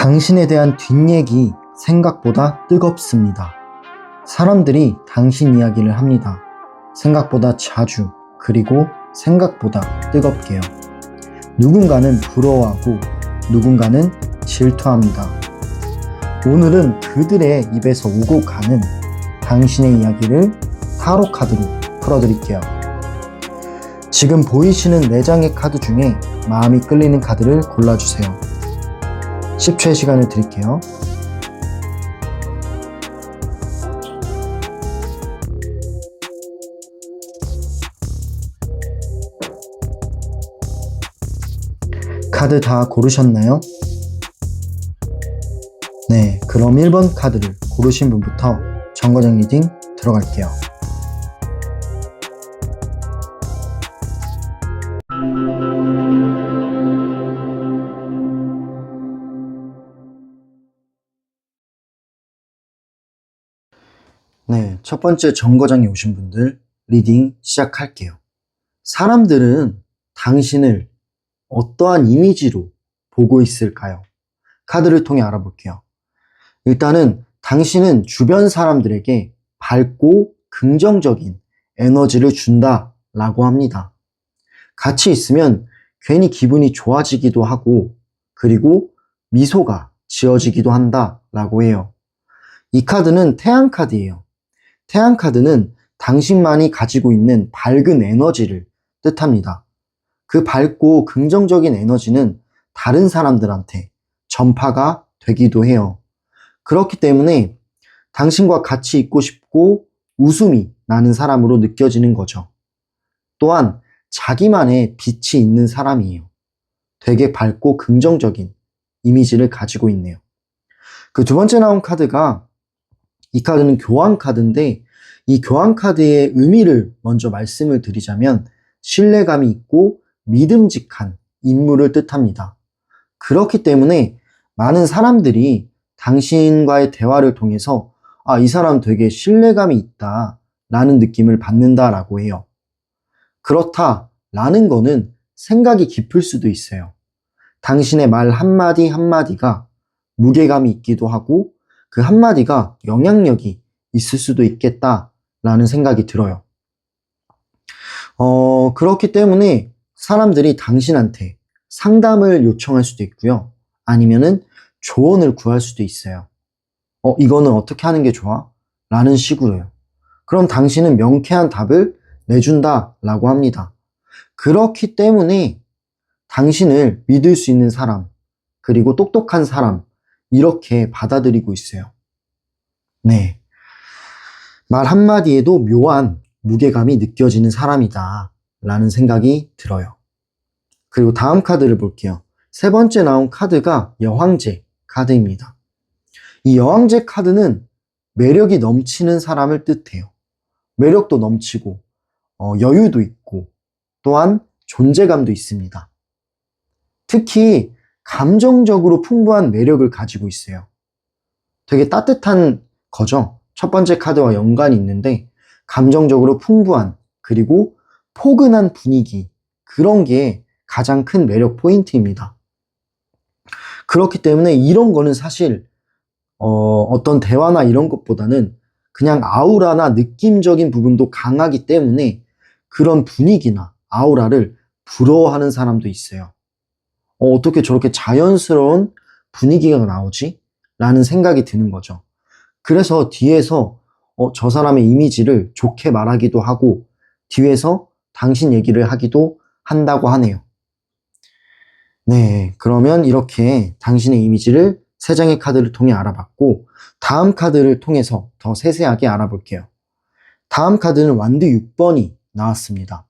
당신에 대한 뒷얘기 생각보다 뜨겁습니다. 사람들이 당신 이야기를 합니다. 생각보다 자주, 그리고 생각보다 뜨겁게요. 누군가는 부러워하고 누군가는 질투합니다. 오늘은 그들의 입에서 오고 가는 당신의 이야기를 타로 카드로 풀어드릴게요. 지금 보이시는 4장의 카드 중에 마음이 끌리는 카드를 골라주세요. 10초의 시간을 드릴게요. 카드 다 고르셨나요? 네, 그럼 1번 카드를 고르신 분부터 정거장 리딩 들어갈게요. 네, 첫 번째 정거장에 오신 분들 리딩 시작할게요. 사람들은 당신을 어떠한 이미지로 보고 있을까요? 카드를 통해 알아볼게요. 일단은 당신은 주변 사람들에게 밝고 긍정적인 에너지를 준다라고 합니다. 같이 있으면 괜히 기분이 좋아지기도 하고, 그리고 미소가 지어지기도 한다라고 해요. 이 카드는 태양 카드예요. 태양 카드는 당신만이 가지고 있는 밝은 에너지를 뜻합니다. 그 밝고 긍정적인 에너지는 다른 사람들한테 전파가 되기도 해요. 그렇기 때문에 당신과 같이 있고 싶고 웃음이 나는 사람으로 느껴지는 거죠. 또한 자기만의 빛이 있는 사람이에요. 되게 밝고 긍정적인 이미지를 가지고 있네요. 그 두 번째 나온 카드가, 이 카드는 교환 카드인데, 이 교환 카드의 의미를 먼저 말씀을 드리자면 신뢰감이 있고 믿음직한 인물을 뜻합니다. 그렇기 때문에 많은 사람들이 당신과의 대화를 통해서 이 사람 되게 신뢰감이 있다 라는 느낌을 받는다라고 해요. 그렇다라는 거는 생각이 깊을 수도 있어요. 당신의 말 한마디 한마디가 무게감이 있기도 하고 그 한마디가 영향력이 있을 수도 있겠다라는 생각이 들어요. 그렇기 때문에 사람들이 당신한테 상담을 요청할 수도 있고요. 아니면은 조언을 구할 수도 있어요. 이거는 어떻게 하는 게 좋아? 라는 식으로요. 그럼 당신은 명쾌한 답을 내준다라고 합니다. 그렇기 때문에 당신을 믿을 수 있는 사람, 그리고 똑똑한 사람, 이렇게 받아들이고 있어요. 네. 말 한마디에도 묘한 무게감이 느껴지는 사람이다 라는 생각이 들어요. 그리고 다음 카드를 볼게요. 세 번째 나온 카드가 여왕제 카드입니다. 이 여왕제 카드는 매력이 넘치는 사람을 뜻해요. 매력도 넘치고 여유도 있고 또한 존재감도 있습니다. 특히 감정적으로 풍부한 매력을 가지고 있어요. 되게 따뜻한 거죠. 첫 번째 카드와 연관이 있는데 감정적으로 풍부한, 그리고 포근한 분위기, 그런 게 가장 큰 매력 포인트입니다. 그렇기 때문에 이런 거는 사실 어떤 대화나 이런 것보다는 그냥 아우라나 느낌적인 부분도 강하기 때문에 그런 분위기나 아우라를 부러워하는 사람도 있어요. 어떻게 저렇게 자연스러운 분위기가 나오지? 라는 생각이 드는 거죠. 그래서 뒤에서 저 사람의 이미지를 좋게 말하기도 하고 뒤에서 당신 얘기를 하기도 한다고 하네요. 네, 그러면 이렇게 당신의 이미지를 3장의 카드를 통해 알아봤고, 다음 카드를 통해서 더 세세하게 알아볼게요. 다음 카드는 완드 6번이 나왔습니다.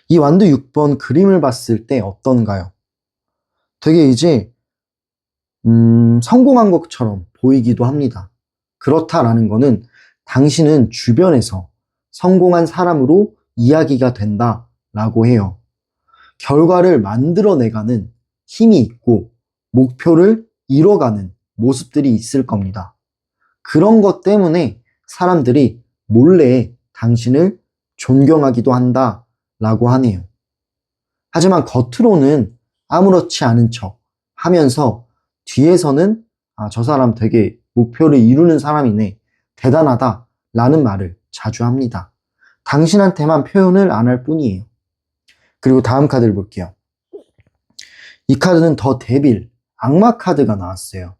이 완드 6번 그림을 봤을 때 어떤가요? 되게 이제 성공한 것처럼 보이기도 합니다. 그렇다라는 거는 당신은 주변에서 성공한 사람으로 이야기가 된다라고 해요. 결과를 만들어내가는 힘이 있고 목표를 이뤄가는 모습들이 있을 겁니다. 그런 것 때문에 사람들이 몰래 당신을 존경하기도 한다라고 하네요. 하지만 겉으로는 아무렇지 않은 척 하면서 뒤에서는 저 사람 되게 목표를 이루는 사람이네, 대단하다 라는 말을 자주 합니다. 당신한테만 표현을 안 할 뿐이에요. 그리고 다음 카드를 볼게요. 이 카드는 더 데빌, 악마 카드가 나왔어요.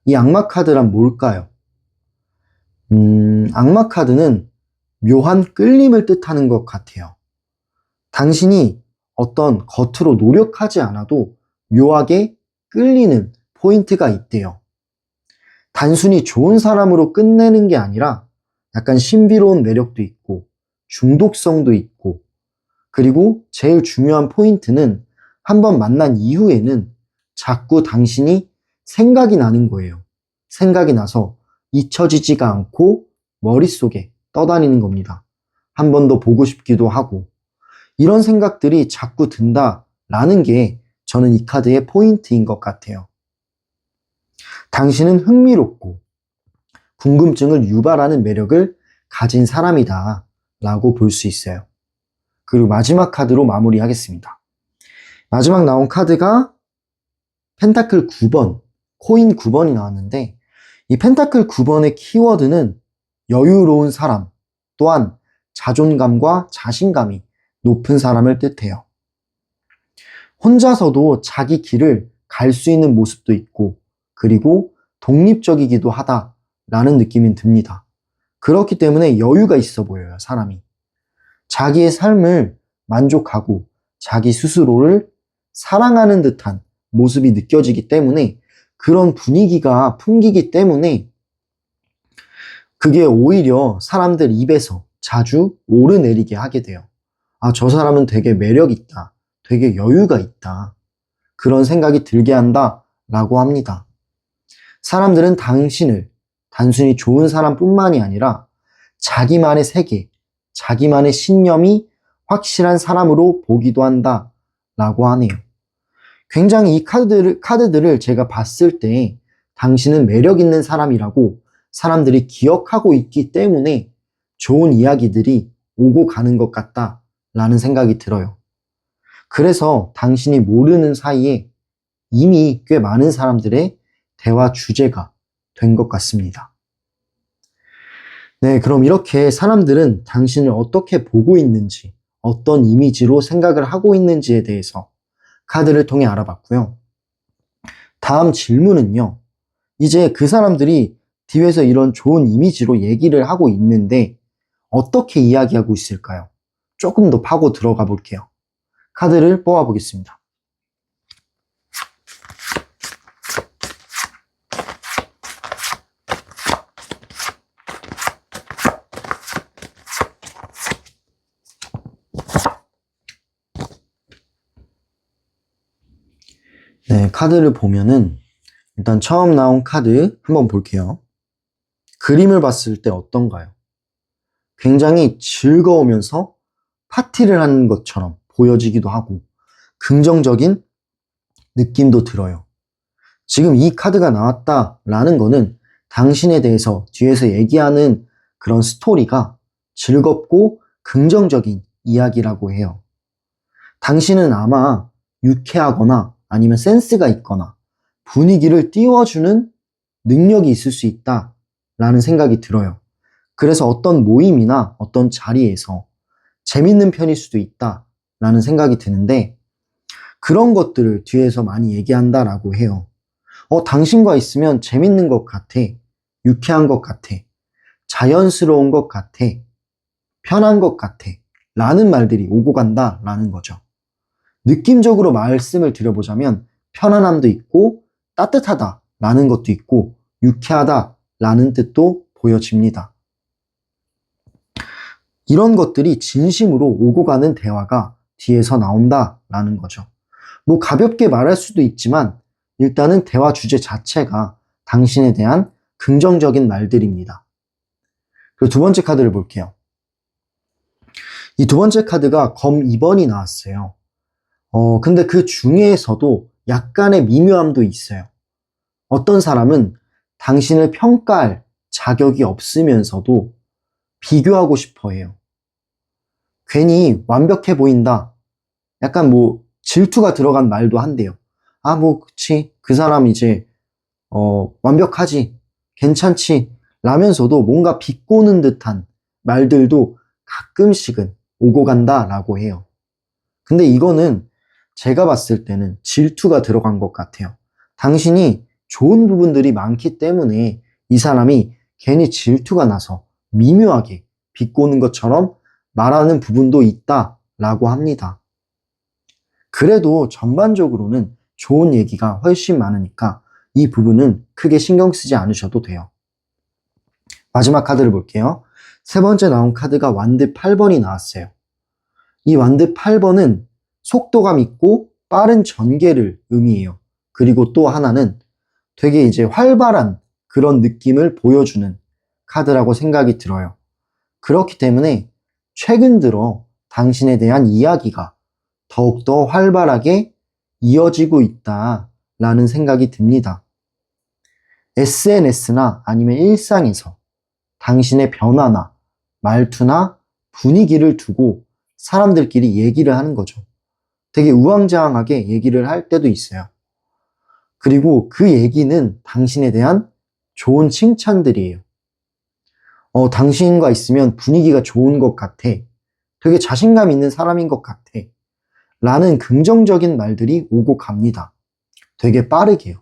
이 악마 카드란 뭘까요? 악마 카드는 묘한 끌림을 뜻하는 것 같아요. 당신이 어떤 겉으로 노력하지 않아도 묘하게 끌리는 포인트가 있대요. 단순히 좋은 사람으로 끝내는 게 아니라 약간 신비로운 매력도 있고 중독성도 있고, 그리고 제일 중요한 포인트는 한번 만난 이후에는 자꾸 당신이 생각이 나는 거예요. 생각이 나서 잊혀지지가 않고 머릿속에 떠다니는 겁니다. 한 번 더 보고 싶기도 하고, 이런 생각들이 자꾸 든다라는 게 저는 이 카드의 포인트인 것 같아요. 당신은 흥미롭고 궁금증을 유발하는 매력을 가진 사람이다 라고 볼 수 있어요. 그리고 마지막 카드로 마무리하겠습니다. 마지막 나온 카드가 펜타클 9번, 코인 9번이 나왔는데, 이 펜타클 9번의 키워드는 여유로운 사람, 또한 자존감과 자신감이 높은 사람을 뜻해요. 혼자서도 자기 길을 갈 수 있는 모습도 있고, 그리고 독립적이기도 하다라는 느낌이 듭니다. 그렇기 때문에 여유가 있어 보여요, 사람이. 자기의 삶을 만족하고 자기 스스로를 사랑하는 듯한 모습이 느껴지기 때문에, 그런 분위기가 풍기기 때문에 그게 오히려 사람들 입에서 자주 오르내리게 하게 돼요. 저 사람은 되게 매력 있다, 되게 여유가 있다, 그런 생각이 들게 한다라고 합니다. 사람들은 당신을 단순히 좋은 사람뿐만이 아니라 자기만의 세계, 자기만의 신념이 확실한 사람으로 보기도 한다라고 하네요. 굉장히 이 카드들을 제가 봤을 때 당신은 매력 있는 사람이라고 사람들이 기억하고 있기 때문에 좋은 이야기들이 오고 가는 것 같다라는 생각이 들어요. 그래서 당신이 모르는 사이에 이미 꽤 많은 사람들의 대화 주제가 된 것 같습니다. 네, 그럼 이렇게 사람들은 당신을 어떻게 보고 있는지, 어떤 이미지로 생각을 하고 있는지에 대해서 카드를 통해 알아봤고요. 다음 질문은요. 이제 그 사람들이 뒤에서 이런 좋은 이미지로 얘기를 하고 있는데 어떻게 이야기하고 있을까요? 조금 더 파고 들어가 볼게요. 카드를 뽑아 보겠습니다. 네, 카드를 보면은 일단 처음 나온 카드 한번 볼게요. 그림을 봤을 때 어떤가요? 굉장히 즐거우면서 파티를 하는 것처럼 보여지기도 하고 긍정적인 느낌도 들어요. 지금 이 카드가 나왔다라는 거는 당신에 대해서 뒤에서 얘기하는 그런 스토리가 즐겁고 긍정적인 이야기라고 해요. 당신은 아마 유쾌하거나 아니면 센스가 있거나 분위기를 띄워주는 능력이 있을 수 있다라는 생각이 들어요. 그래서 어떤 모임이나 어떤 자리에서 재밌는 편일 수도 있다라는 생각이 드는데, 그런 것들을 뒤에서 많이 얘기한다라고 해요. 당신과 있으면 재밌는 것 같아, 유쾌한 것 같아, 자연스러운 것 같아, 편한 것 같아 라는 말들이 오고 간다라는 거죠. 느낌적으로 말씀을 드려보자면 편안함도 있고 따뜻하다라는 것도 있고 유쾌하다라는 뜻도 보여집니다. 이런 것들이 진심으로 오고 가는 대화가 뒤에서 나온다라는 거죠. 뭐 가볍게 말할 수도 있지만 일단은 대화 주제 자체가 당신에 대한 긍정적인 말들입니다. 그리고 두 번째 카드를 볼게요. 이 두 번째 카드가 검 2번이 나왔어요. 근데 그 중에서도 약간의 미묘함도 있어요. 어떤 사람은 당신을 평가할 자격이 없으면서도 비교하고 싶어 해요. 괜히 완벽해 보인다, 약간 뭐 질투가 들어간 말도 한대요. 그치, 그 사람 이제 완벽하지, 괜찮지, 라면서도 뭔가 비꼬는 듯한 말들도 가끔씩은 오고 간다 라고 해요. 근데 이거는 제가 봤을 때는 질투가 들어간 것 같아요. 당신이 좋은 부분들이 많기 때문에 이 사람이 괜히 질투가 나서 미묘하게 비꼬는 것처럼 말하는 부분도 있다라고 합니다. 그래도 전반적으로는 좋은 얘기가 훨씬 많으니까 이 부분은 크게 신경 쓰지 않으셔도 돼요. 마지막 카드를 볼게요. 세 번째 나온 카드가 완드 8번이 나왔어요. 이 완드 8번은 속도감 있고 빠른 전개를 의미해요. 그리고 또 하나는 되게 이제 활발한 그런 느낌을 보여주는 카드라고 생각이 들어요. 그렇기 때문에 최근 들어 당신에 대한 이야기가 더욱더 활발하게 이어지고 있다라는 생각이 듭니다. SNS나 아니면 일상에서 당신의 변화나 말투나 분위기를 두고 사람들끼리 얘기를 하는 거죠. 되게 우왕좌왕하게 얘기를 할 때도 있어요. 그리고 그 얘기는 당신에 대한 좋은 칭찬들이에요. 당신과 있으면 분위기가 좋은 것 같아. 되게 자신감 있는 사람인 것 같아. 라는 긍정적인 말들이 오고 갑니다. 되게 빠르게요.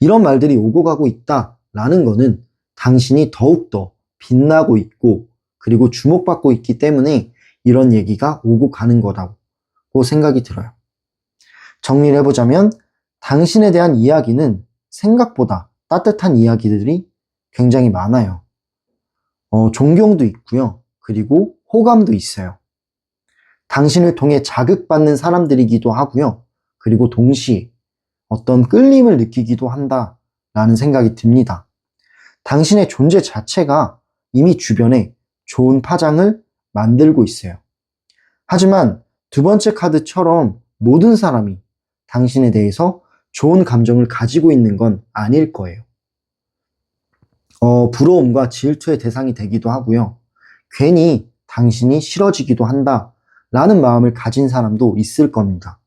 이런 말들이 오고 가고 있다라는 거는 당신이 더욱더 빛나고 있고 그리고 주목받고 있기 때문에 이런 얘기가 오고 가는 거라고 생각이 들어요. 정리를 해보자면 당신에 대한 이야기는 생각보다 따뜻한 이야기들이 굉장히 많아요. 존경도 있고요. 그리고 호감도 있어요. 당신을 통해 자극받는 사람들이기도 하고요. 그리고 동시에 어떤 끌림을 느끼기도 한다라는 생각이 듭니다. 당신의 존재 자체가 이미 주변에 좋은 파장을 만들고 있어요. 하지만 두 번째 카드처럼 모든 사람이 당신에 대해서 좋은 감정을 가지고 있는 건 아닐 거예요. 부러움과 질투의 대상이 되기도 하고요. 괜히 당신이 싫어지기도 한다라는 마음을 가진 사람도 있을 겁니다.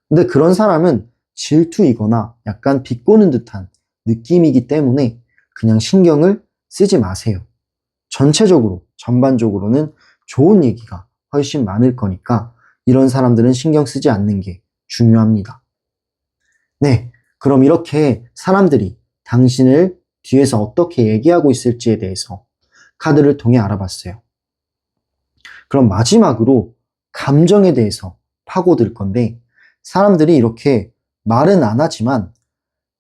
근데 그런 사람은 질투이거나 약간 비꼬는 듯한 느낌이기 때문에 그냥 신경을 쓰지 마세요. 전체적으로, 전반적으로는 좋은 얘기가 훨씬 많을 거니까 이런 사람들은 신경 쓰지 않는 게 중요합니다. 네, 그럼 이렇게 사람들이 당신을 뒤에서 어떻게 얘기하고 있을지에 대해서 카드를 통해 알아봤어요. 그럼 마지막으로 감정에 대해서 파고들 건데 사람들이 이렇게 말은 안 하지만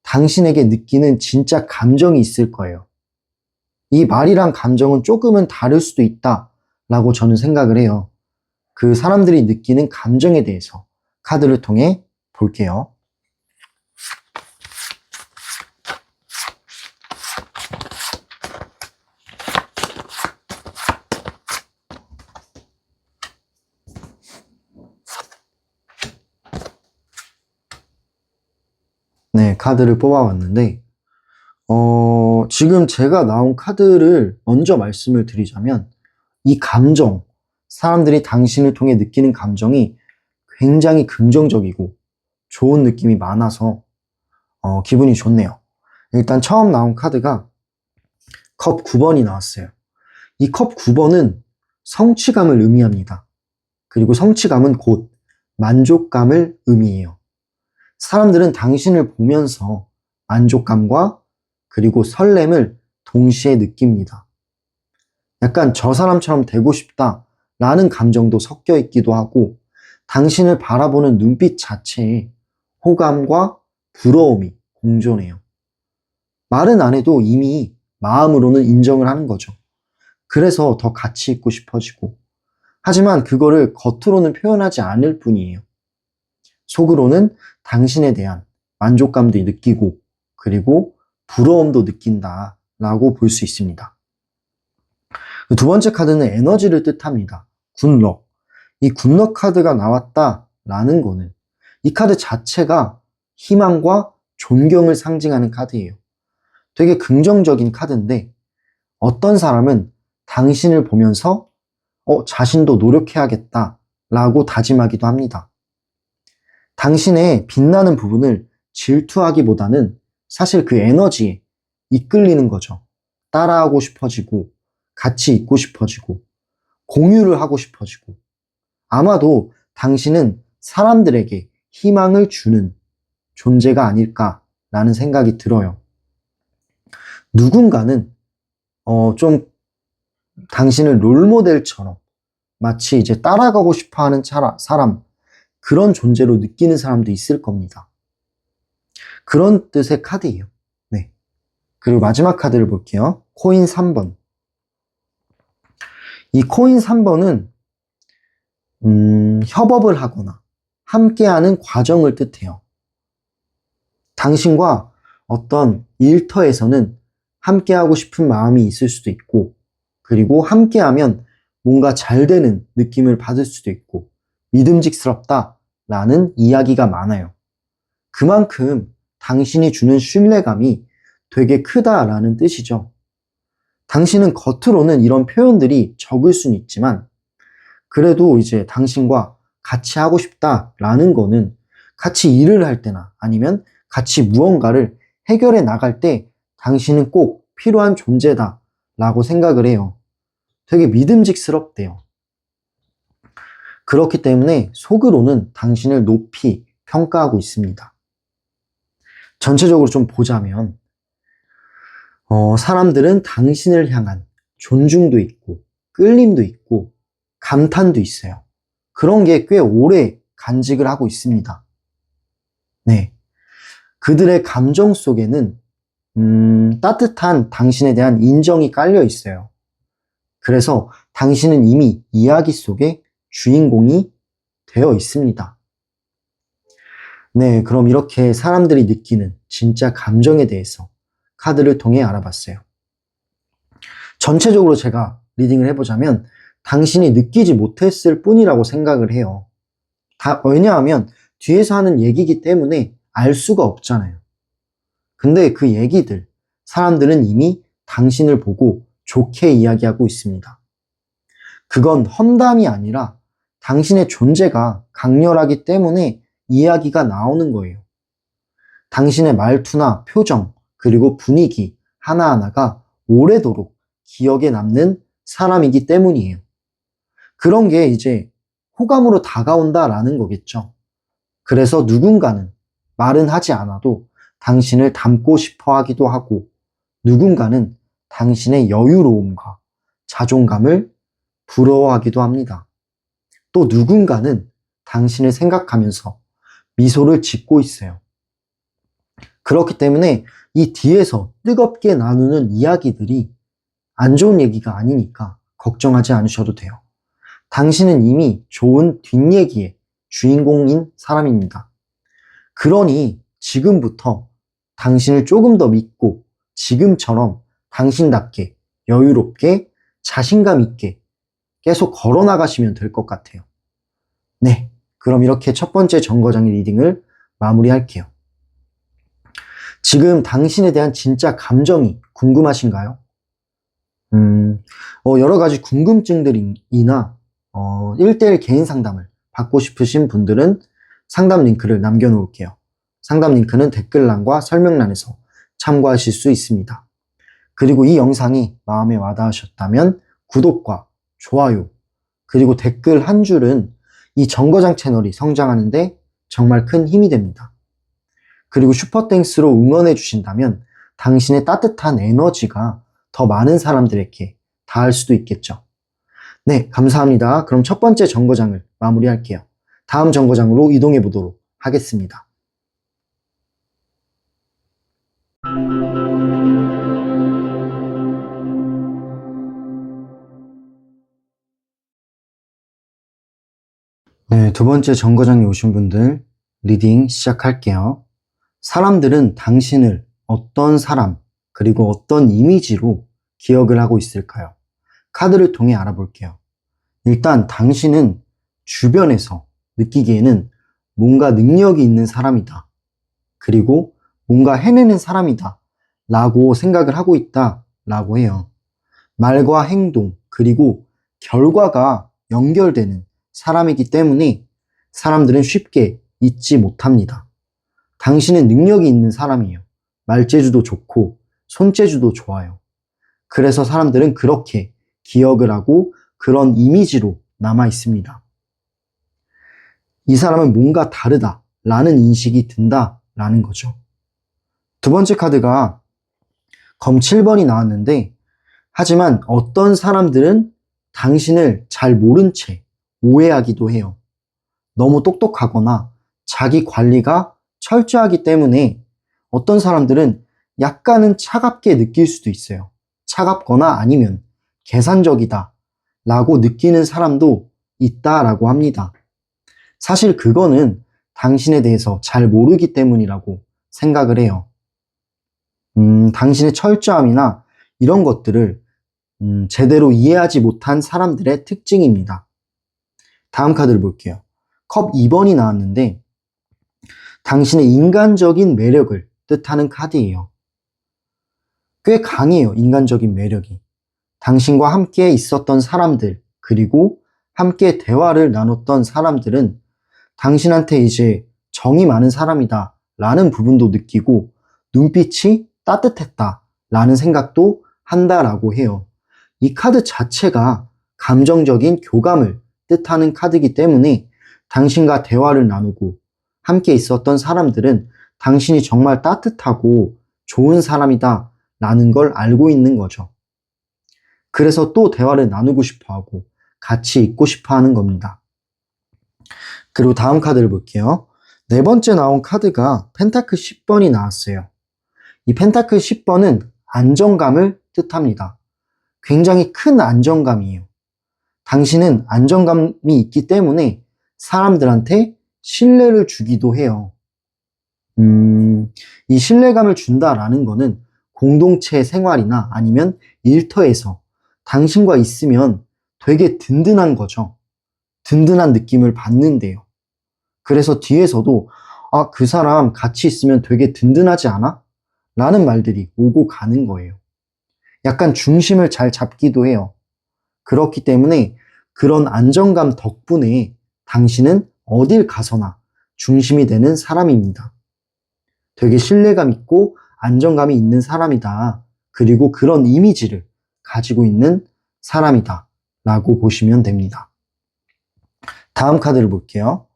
당신에게 느끼는 진짜 감정이 있을 거예요. 이 말이랑 감정은 조금은 다를 수도 있다라고 저는 생각을 해요. 그 사람들이 느끼는 감정에 대해서 카드를 통해 볼게요. 네, 카드를 뽑아왔는데 지금 제가 나온 카드를 먼저 말씀을 드리자면 이 감정, 사람들이 당신을 통해 느끼는 감정이 굉장히 긍정적이고 좋은 느낌이 많아서 기분이 좋네요. 일단 처음 나온 카드가 컵 9번이 나왔어요. 이 컵 9번은 성취감을 의미합니다. 그리고 성취감은 곧 만족감을 의미해요. 사람들은 당신을 보면서 만족감과 그리고 설렘을 동시에 느낍니다. 약간 저 사람처럼 되고 싶다라는 감정도 섞여 있기도 하고 당신을 바라보는 눈빛 자체에 호감과 부러움이 공존해요. 말은 안 해도 이미 마음으로는 인정을 하는 거죠. 그래서 더 같이 있고 싶어지고 하지만 그거를 겉으로는 표현하지 않을 뿐이에요. 속으로는 당신에 대한 만족감도 느끼고 그리고 부러움도 느낀다라고 볼 수 있습니다. 두 번째 카드는 에너지를 뜻합니다. 굿럭. 이 굿럭 카드가 나왔다라는 거는 이 카드 자체가 희망과 존경을 상징하는 카드예요. 되게 긍정적인 카드인데 어떤 사람은 당신을 보면서 자신도 노력해야겠다라고 다짐하기도 합니다. 당신의 빛나는 부분을 질투하기보다는 사실 그 에너지에 이끌리는 거죠. 따라하고 싶어지고, 같이 있고 싶어지고, 공유를 하고 싶어지고, 아마도 당신은 사람들에게 희망을 주는 존재가 아닐까라는 생각이 들어요. 누군가는 좀 당신을 롤모델처럼 마치 이제 따라가고 싶어 하는 사람, 그런 존재로 느끼는 사람도 있을 겁니다. 그런 뜻의 카드예요. 네. 그리고 마지막 카드를 볼게요. 코인 3번. 이 코인 3번은 협업을 하거나 함께하는 과정을 뜻해요. 당신과 어떤 일터에서는 함께하고 싶은 마음이 있을 수도 있고, 그리고 함께하면 뭔가 잘 되는 느낌을 받을 수도 있고, 믿음직스럽다라는 이야기가 많아요. 그만큼 당신이 주는 신뢰감이 되게 크다라는 뜻이죠. 당신은 겉으로는 이런 표현들이 적을 수는 있지만, 그래도 이제 당신과 같이 하고 싶다라는 거는 같이 일을 할 때나 아니면 같이 무언가를 해결해 나갈 때 당신은 꼭 필요한 존재다라고 생각을 해요. 되게 믿음직스럽대요. 그렇기 때문에 속으로는 당신을 높이 평가하고 있습니다. 전체적으로 좀 보자면 사람들은 당신을 향한 존중도 있고 끌림도 있고 감탄도 있어요. 그런 게 꽤 오래 간직을 하고 있습니다. 네. 그들의 감정 속에는 따뜻한 당신에 대한 인정이 깔려 있어요. 그래서 당신은 이미 이야기 속에 주인공이 되어 있습니다. 네, 그럼 이렇게 사람들이 느끼는 진짜 감정에 대해서 카드를 통해 알아봤어요. 전체적으로 제가 리딩을 해보자면 당신이 느끼지 못했을 뿐이라고 생각을 해요. 왜냐하면 뒤에서 하는 얘기이기 때문에 알 수가 없잖아요. 근데 그 얘기들, 사람들은 이미 당신을 보고 좋게 이야기하고 있습니다. 그건 험담이 아니라 당신의 존재가 강렬하기 때문에 이야기가 나오는 거예요. 당신의 말투나 표정, 그리고 분위기 하나하나가 오래도록 기억에 남는 사람이기 때문이에요. 그런 게 이제 호감으로 다가온다라는 거겠죠. 그래서 누군가는 말은 하지 않아도 당신을 닮고 싶어 하기도 하고, 누군가는 당신의 여유로움과 자존감을 부러워하기도 합니다. 또 누군가는 당신을 생각하면서 미소를 짓고 있어요. 그렇기 때문에 이 뒤에서 뜨겁게 나누는 이야기들이 안 좋은 얘기가 아니니까 걱정하지 않으셔도 돼요. 당신은 이미 좋은 뒷얘기의 주인공인 사람입니다. 그러니 지금부터 당신을 조금 더 믿고 지금처럼 당신답게 여유롭게 자신감 있게 계속 걸어나가시면 될 것 같아요. 네, 그럼 이렇게 첫 번째 정거장의 리딩을 마무리할게요. 지금 당신에 대한 진짜 감정이 궁금하신가요? 여러 가지 궁금증들이나 1대1 개인 상담을 받고 싶으신 분들은 상담 링크를 남겨놓을게요. 상담 링크는 댓글란과 설명란에서 참고하실 수 있습니다. 그리고 이 영상이 마음에 와닿으셨다면 구독과 좋아요, 그리고 댓글 한 줄은 이 정거장 채널이 성장하는데 정말 큰 힘이 됩니다. 그리고 슈퍼땡스로 응원해 주신다면 당신의 따뜻한 에너지가 더 많은 사람들에게 닿을 수도 있겠죠. 네, 감사합니다. 그럼 첫 번째 정거장을 마무리할게요. 다음 정거장으로 이동해 보도록 하겠습니다. 네, 두 번째 정거장에 오신 분들 리딩 시작할게요. 사람들은 당신을 어떤 사람, 그리고 어떤 이미지로 기억을 하고 있을까요? 카드를 통해 알아볼게요. 일단 당신은 주변에서 느끼기에는 뭔가 능력이 있는 사람이다. 그리고 뭔가 해내는 사람이다. 라고 생각을 하고 있다. 라고 해요. 말과 행동, 그리고 결과가 연결되는 사람이기 때문에 사람들은 쉽게 잊지 못합니다. 당신은 능력이 있는 사람이에요. 말재주도 좋고 손재주도 좋아요. 그래서 사람들은 그렇게 기억을 하고 그런 이미지로 남아 있습니다. 이 사람은 뭔가 다르다 라는 인식이 든다 라는 거죠. 두 번째 카드가 검 7번이 나왔는데, 하지만 어떤 사람들은 당신을 잘 모른 채 오해하기도 해요. 너무 똑똑하거나 자기 관리가 철저하기 때문에 어떤 사람들은 약간은 차갑게 느낄 수도 있어요. 차갑거나 아니면 계산적이다 라고 느끼는 사람도 있다라고 합니다. 사실 그거는 당신에 대해서 잘 모르기 때문이라고 생각을 해요. 당신의 철저함이나 이런 것들을 제대로 이해하지 못한 사람들의 특징입니다. 다음 카드를 볼게요. 컵 2번이 나왔는데, 당신의 인간적인 매력을 뜻하는 카드예요. 꽤 강해요, 인간적인 매력이. 당신과 함께 있었던 사람들, 그리고 함께 대화를 나눴던 사람들은 당신한테 이제 정이 많은 사람이다 라는 부분도 느끼고 눈빛이 따뜻했다 라는 생각도 한다라고 해요. 이 카드 자체가 감정적인 교감을 뜻하는 카드이기 때문에 당신과 대화를 나누고 함께 있었던 사람들은 당신이 정말 따뜻하고 좋은 사람이다 라는 걸 알고 있는 거죠. 그래서 또 대화를 나누고 싶어 하고 같이 있고 싶어 하는 겁니다. 그리고 다음 카드를 볼게요. 네 번째 나온 카드가 펜타클 10번이 나왔어요. 이 펜타클 10번은 안정감을 뜻합니다. 굉장히 큰 안정감이에요. 당신은 안정감이 있기 때문에 사람들한테 신뢰를 주기도 해요. 이 신뢰감을 준다라는 거는 공동체 생활이나 아니면 일터에서 당신과 있으면 되게 든든한 거죠. 든든한 느낌을 받는데요. 그래서 뒤에서도 그 사람 같이 있으면 되게 든든하지 않아? 라는 말들이 오고 가는 거예요. 약간 중심을 잘 잡기도 해요. 그렇기 때문에 그런 안정감 덕분에 당신은 어딜 가서나 중심이 되는 사람입니다. 되게 신뢰감 있고 안정감이 있는 사람이다. 그리고 그런 이미지를 가지고 있는 사람이다 라고 보시면 됩니다. 다음 카드를 볼게요.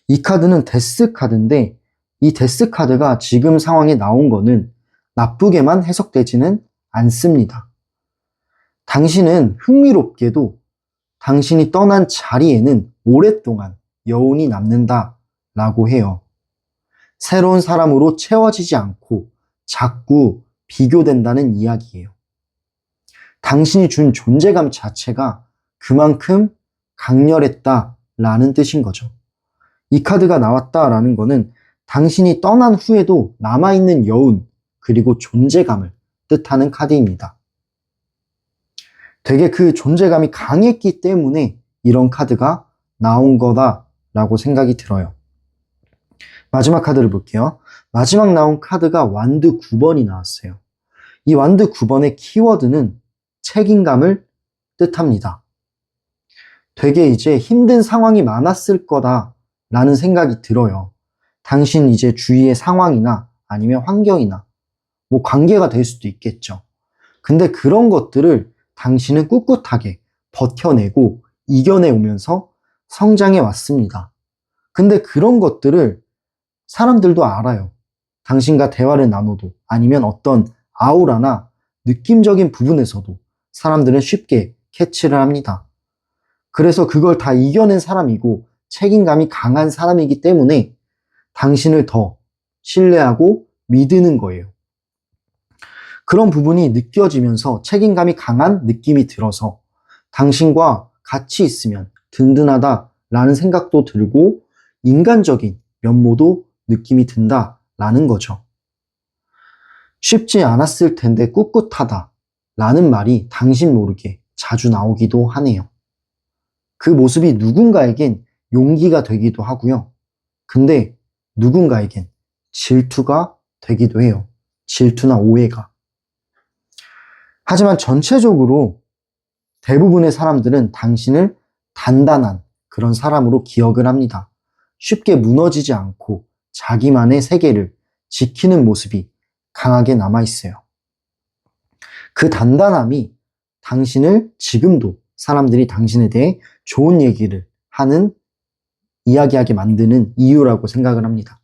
이 카드는 데스 카드인데, 이 데스 카드가 지금 상황에 나온 거는 나쁘게만 해석되지는 않습니다. 당신은 흥미롭게도 당신이 떠난 자리에는 오랫동안 여운이 남는다 라고 해요. 새로운 사람으로 채워지지 않고 자꾸 비교된다는 이야기예요. 당신이 준 존재감 자체가 그만큼 강렬했다 라는 뜻인 거죠. 이 카드가 나왔다라는 거는 당신이 떠난 후에도 남아있는 여운 그리고 존재감을 뜻하는 카드입니다. 되게 그 존재감이 강했기 때문에 이런 카드가 나온 거다라고 생각이 들어요. 마지막 카드를 볼게요. 마지막 나온 카드가 완드 9번이 나왔어요. 이 완드 9번의 키워드는 책임감을 뜻합니다. 되게 이제 힘든 상황이 많았을 거다라는 생각이 들어요. 당신 이제 주위의 상황이나 아니면 환경이나 뭐 관계가 될 수도 있겠죠. 근데 그런 것들을 당신은 꿋꿋하게 버텨내고 이겨내 오면서 성장해 왔습니다. 근데 그런 것들을 사람들도 알아요. 당신과 대화를 나눠도 아니면 어떤 아우라나 느낌적인 부분에서도 사람들은 쉽게 캐치를 합니다. 그래서 그걸 다 이겨낸 사람이고 책임감이 강한 사람이기 때문에 당신을 더 신뢰하고 믿는 거예요. 그런 부분이 느껴지면서 책임감이 강한 느낌이 들어서 당신과 같이 있으면 든든하다라는 생각도 들고 인간적인 면모도 느낌이 든다라는 거죠. 쉽지 않았을 텐데 꿋꿋하다라는 말이 당신 모르게 자주 나오기도 하네요. 그 모습이 누군가에겐 용기가 되기도 하고요. 근데 누군가에겐 질투가 되기도 해요. 질투나 오해가. 하지만 전체적으로 대부분의 사람들은 당신을 단단한 그런 사람으로 기억을 합니다. 쉽게 무너지지 않고 자기만의 세계를 지키는 모습이 강하게 남아있어요. 그 단단함이 당신을 지금도 사람들이 당신에 대해 좋은 얘기를 이야기하게 만드는 이유라고 생각을 합니다.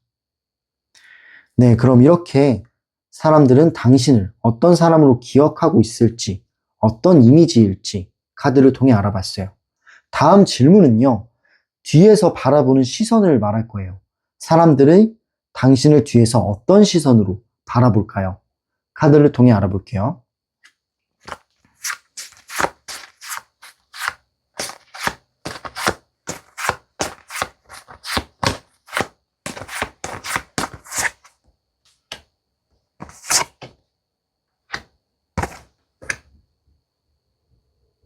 네, 그럼 이렇게 사람들은 당신을 어떤 사람으로 기억하고 있을지, 어떤 이미지일지 카드를 통해 알아봤어요. 다음 질문은요, 뒤에서 바라보는 시선을 말할 거예요. 사람들이 당신을 뒤에서 어떤 시선으로 바라볼까요? 카드를 통해 알아볼게요.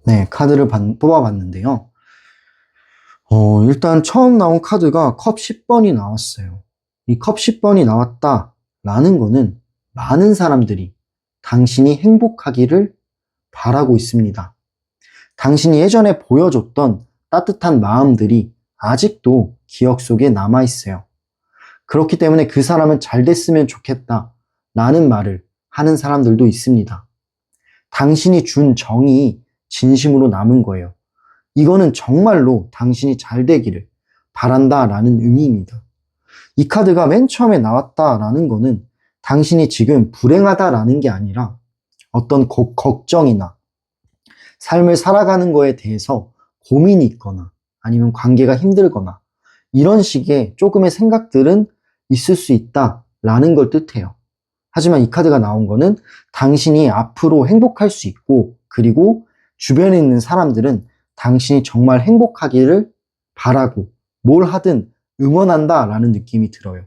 네, 카드를 뽑아봤는데요. 일단 처음 나온 카드가 컵 10번이 나왔어요. 이 컵 10번이 나왔다라는 거는 많은 사람들이 당신이 행복하기를 바라고 있습니다. 당신이 예전에 보여줬던 따뜻한 마음들이 아직도 기억 속에 남아있어요. 그렇기 때문에 그 사람은 잘 됐으면 좋겠다라는 말을 하는 사람들도 있습니다. 당신이 준 정이 진심으로 남은 거예요. 이거는 정말로 당신이 잘 되기를 바란다라는 의미입니다. 이 카드가 맨 처음에 나왔다라는 거는 당신이 지금 불행하다라는 게 아니라 어떤 걱정이나 삶을 살아가는 거에 대해서 고민이 있거나 아니면 관계가 힘들거나 이런 식의 조금의 생각들은 있을 수 있다라는 걸 뜻해요. 하지만 이 카드가 나온 거는 당신이 앞으로 행복할 수 있고 그리고 주변에 있는 사람들은 당신이 정말 행복하기를 바라고 뭘 하든 응원한다라는 느낌이 들어요.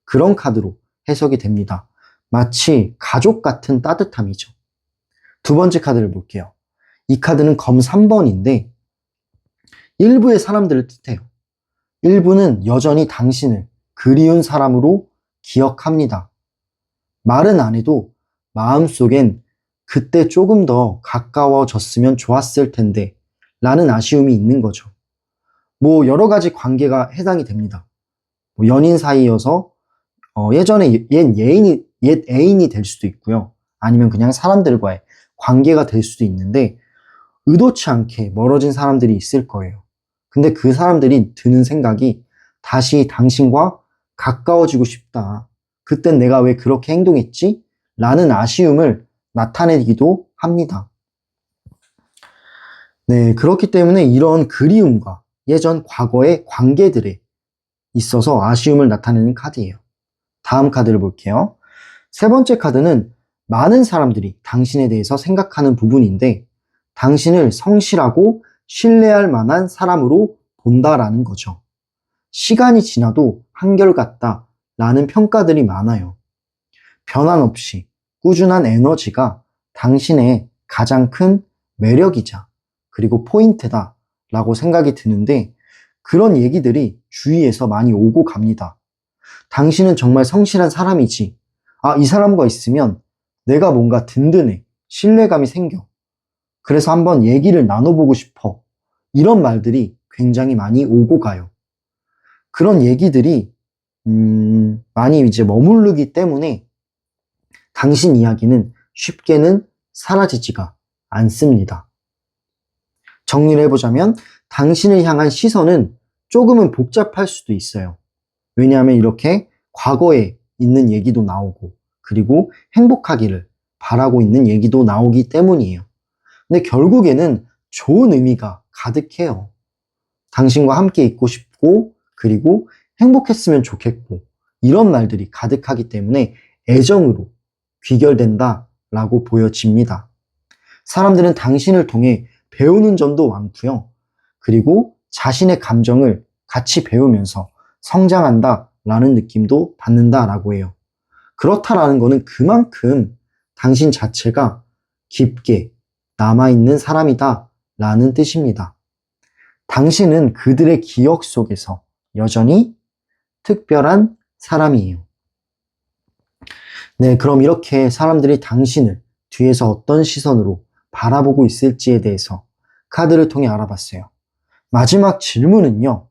그런 카드로 해석이 됩니다. 마치 가족 같은 따뜻함이죠. 두 번째 카드를 볼게요. 이 카드는 검 3번인데 일부의 사람들을 뜻해요. 일부는 여전히 당신을 그리운 사람으로 기억합니다. 말은 안 해도 마음속엔 그때 조금 더 가까워졌으면 좋았을 텐데 라는 아쉬움이 있는 거죠. 뭐 여러 가지 관계가 해당이 됩니다. 뭐 연인 사이여서 예전에 옛 애인이 될 수도 있고요. 아니면 그냥 사람들과의 관계가 될 수도 있는데 의도치 않게 멀어진 사람들이 있을 거예요. 근데 그 사람들이 드는 생각이 다시 당신과 가까워지고 싶다. 그땐 내가 왜 그렇게 행동했지? 라는 아쉬움을 나타내기도 합니다. 네, 그렇기 때문에 이런 그리움과 예전 과거의 관계들에 있어서 아쉬움을 나타내는 카드예요. 다음 카드를 볼게요. 세 번째 카드는 많은 사람들이 당신에 대해서 생각하는 부분인데 당신을 성실하고 신뢰할 만한 사람으로 본다라는 거죠. 시간이 지나도 한결같다라는 평가들이 많아요. 변함 없이 꾸준한 에너지가 당신의 가장 큰 매력이자 그리고 포인트다라고 생각이 드는데 그런 얘기들이 주위에서 많이 오고 갑니다. 당신은 정말 성실한 사람이지. 아, 이 사람과 있으면 내가 뭔가 든든해. 신뢰감이 생겨. 그래서 한번 얘기를 나눠보고 싶어. 이런 말들이 굉장히 많이 오고 가요. 그런 얘기들이 많이 이제 머무르기 때문에 당신 이야기는 쉽게는 사라지지가 않습니다. 정리를 해보자면 당신을 향한 시선은 조금은 복잡할 수도 있어요. 왜냐하면 이렇게 과거에 있는 얘기도 나오고 그리고 행복하기를 바라고 있는 얘기도 나오기 때문이에요. 근데 결국에는 좋은 의미가 가득해요. 당신과 함께 있고 싶고 그리고 행복했으면 좋겠고 이런 말들이 가득하기 때문에 애정으로 귀결된다라고 보여집니다. 사람들은 당신을 통해 배우는 점도 많고요. 그리고 자신의 감정을 같이 배우면서 성장한다라는 느낌도 받는다라고 해요. 그렇다라는 거는 그만큼 당신 자체가 깊게 남아있는 사람이다라는 뜻입니다. 당신은 그들의 기억 속에서 여전히 특별한 사람이에요. 네, 그럼 이렇게 사람들이 당신을 뒤에서 어떤 시선으로 바라보고 있을지에 대해서 카드를 통해 알아봤어요. 마지막 질문은요.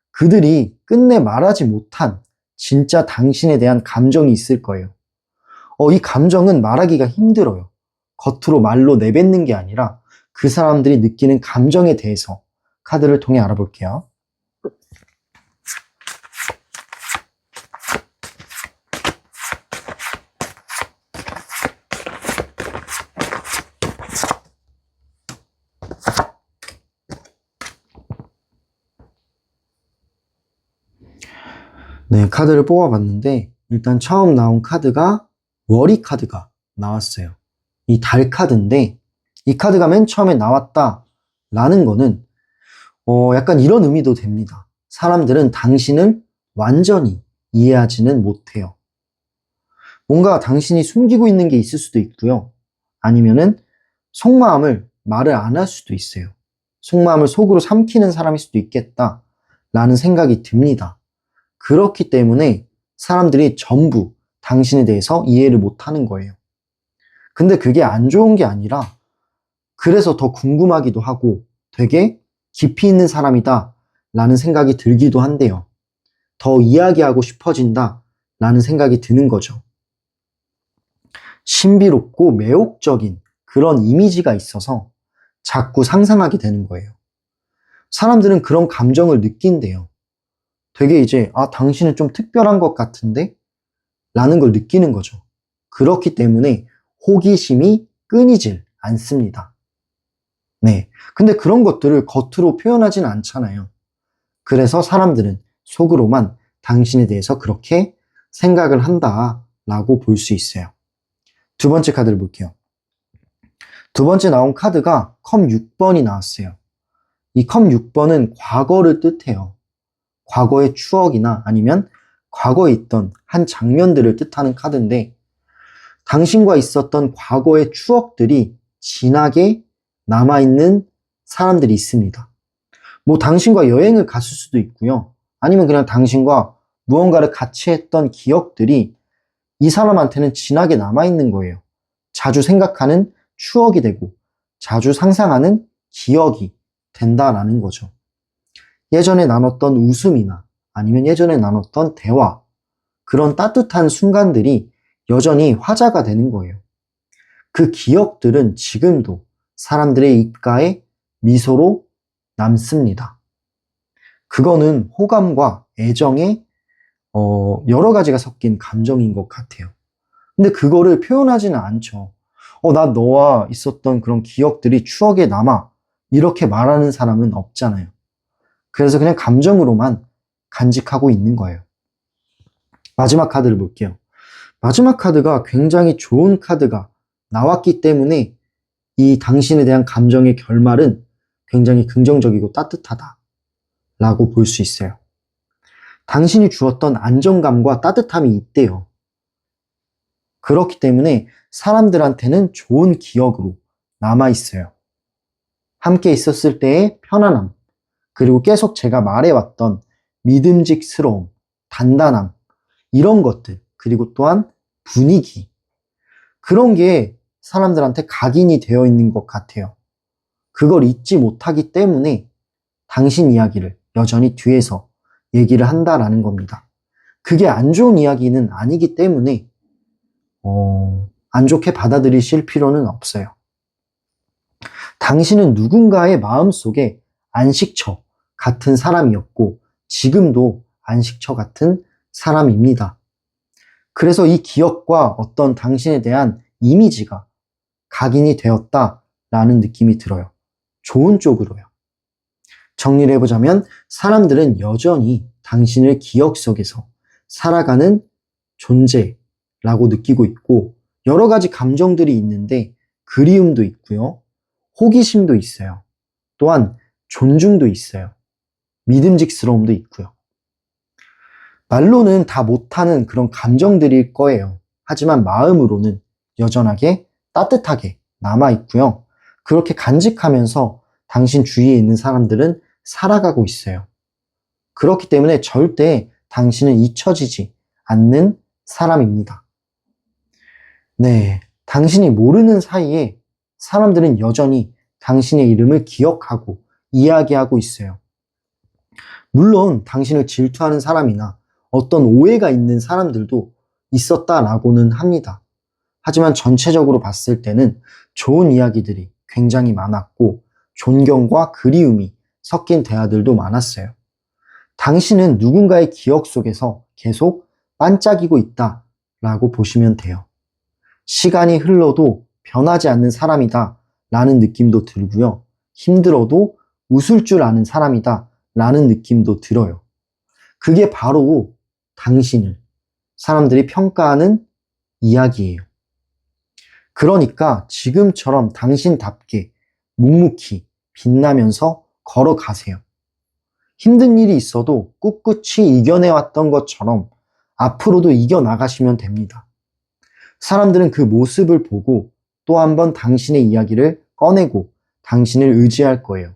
그들이 끝내 말하지 못한 진짜 당신에 대한 감정이 있을 거예요. 이 감정은 말하기가 힘들어요. 겉으로 말로 내뱉는 게 아니라 그 사람들이 느끼는 감정에 대해서 카드를 통해 알아볼게요. 네, 카드를 뽑아봤는데 일단 처음 나온 카드가 워리 카드가 나왔어요. 이 달 카드인데 이 카드가 맨 처음에 나왔다라는 거는 약간 이런 의미도 됩니다. 사람들은 당신을 완전히 이해하지는 못해요. 뭔가 당신이 숨기고 있는 게 있을 수도 있고요. 아니면은 속마음을 말을 안 할 수도 있어요. 속마음을 속으로 삼키는 사람일 수도 있겠다라는 생각이 듭니다. 그렇기 때문에 사람들이 전부 당신에 대해서 이해를 못하는 거예요. 근데 그게 안 좋은 게 아니라 그래서 더 궁금하기도 하고 되게 깊이 있는 사람이다 라는 생각이 들기도 한데요. 더 이야기하고 싶어진다 라는 생각이 드는 거죠. 신비롭고 매혹적인 그런 이미지가 있어서 자꾸 상상하게 되는 거예요. 사람들은 그런 감정을 느낀대요. 되게 이제 당신은 좀 특별한 것 같은데? 라는 걸 느끼는 거죠. 그렇기 때문에 호기심이 끊이질 않습니다. 네. 근데 그런 것들을 겉으로 표현하진 않잖아요. 그래서 사람들은 속으로만 당신에 대해서 그렇게 생각을 한다라고 볼 수 있어요. 두 번째 카드를 볼게요. 두 번째 나온 카드가 컵 6번이 나왔어요. 이 컵 6번은 과거를 뜻해요. 과거의 추억이나 아니면 과거에 있던 한 장면들을 뜻하는 카드인데 당신과 있었던 과거의 추억들이 진하게 남아있는 사람들이 있습니다. 뭐 당신과 여행을 갔을 수도 있고요. 아니면 그냥 당신과 무언가를 같이 했던 기억들이 이 사람한테는 진하게 남아있는 거예요. 자주 생각하는 추억이 되고 자주 상상하는 기억이 된다라는 거죠. 예전에 나눴던 웃음이나 아니면 예전에 나눴던 대화, 그런 따뜻한 순간들이 여전히 화자가 되는 거예요. 그 기억들은 지금도 사람들의 입가에 미소로 남습니다. 그거는 호감과 애정의 여러 가지가 섞인 감정인 것 같아요. 근데 그거를 표현하지는 않죠. 나 너와 있었던 그런 기억들이 추억에 남아. 이렇게 말하는 사람은 없잖아요. 그래서 그냥 감정으로만 간직하고 있는 거예요. 마지막 카드를 볼게요. 마지막 카드가 굉장히 좋은 카드가 나왔기 때문에 이 당신에 대한 감정의 결말은 굉장히 긍정적이고 따뜻하다 라고 볼 수 있어요. 당신이 주었던 안정감과 따뜻함이 있대요. 그렇기 때문에 사람들한테는 좋은 기억으로 남아있어요. 함께 있었을 때의 편안함, 그리고 계속 제가 말해왔던 믿음직스러움, 단단함, 이런 것들, 그리고 또한 분위기, 그런 게 사람들한테 각인이 되어 있는 것 같아요. 그걸 잊지 못하기 때문에 당신 이야기를 여전히 뒤에서 얘기를 한다라는 겁니다. 그게 안 좋은 이야기는 아니기 때문에 안 좋게 받아들이실 필요는 없어요. 당신은 누군가의 마음속에 안식처 같은 사람이었고 지금도 안식처 같은 사람입니다. 그래서 이 기억과 어떤 당신에 대한 이미지가 각인이 되었다라는 느낌이 들어요. 좋은 쪽으로요. 정리를 해보자면 사람들은 여전히 당신을 기억 속에서 살아가는 존재라고 느끼고 있고 여러 가지 감정들이 있는데 그리움도 있고요. 호기심도 있어요. 또한 존중도 있어요. 믿음직스러움도 있고요. 말로는 다 못하는 그런 감정들일 거예요. 하지만 마음으로는 여전하게 따뜻하게 남아있고요. 그렇게 간직하면서 당신 주위에 있는 사람들은 살아가고 있어요. 그렇기 때문에 절대 당신은 잊혀지지 않는 사람입니다. 네, 당신이 모르는 사이에 사람들은 여전히 당신의 이름을 기억하고 이야기하고 있어요. 물론 당신을 질투하는 사람이나 어떤 오해가 있는 사람들도 있었다라고는 합니다. 하지만 전체적으로 봤을 때는 좋은 이야기들이 굉장히 많았고 존경과 그리움이 섞인 대화들도 많았어요. 당신은 누군가의 기억 속에서 계속 반짝이고 있다 라고 보시면 돼요. 시간이 흘러도 변하지 않는 사람이다 라는 느낌도 들고요. 힘들어도 웃을 줄 아는 사람이다 라는 느낌도 들어요. 그게 바로 당신을 사람들이 평가하는 이야기예요. 그러니까 지금처럼 당신답게 묵묵히 빛나면서 걸어가세요. 힘든 일이 있어도 꿋꿋이 이겨내왔던 것처럼 앞으로도 이겨나가시면 됩니다. 사람들은 그 모습을 보고 또 한 번 당신의 이야기를 꺼내고 당신을 의지할 거예요.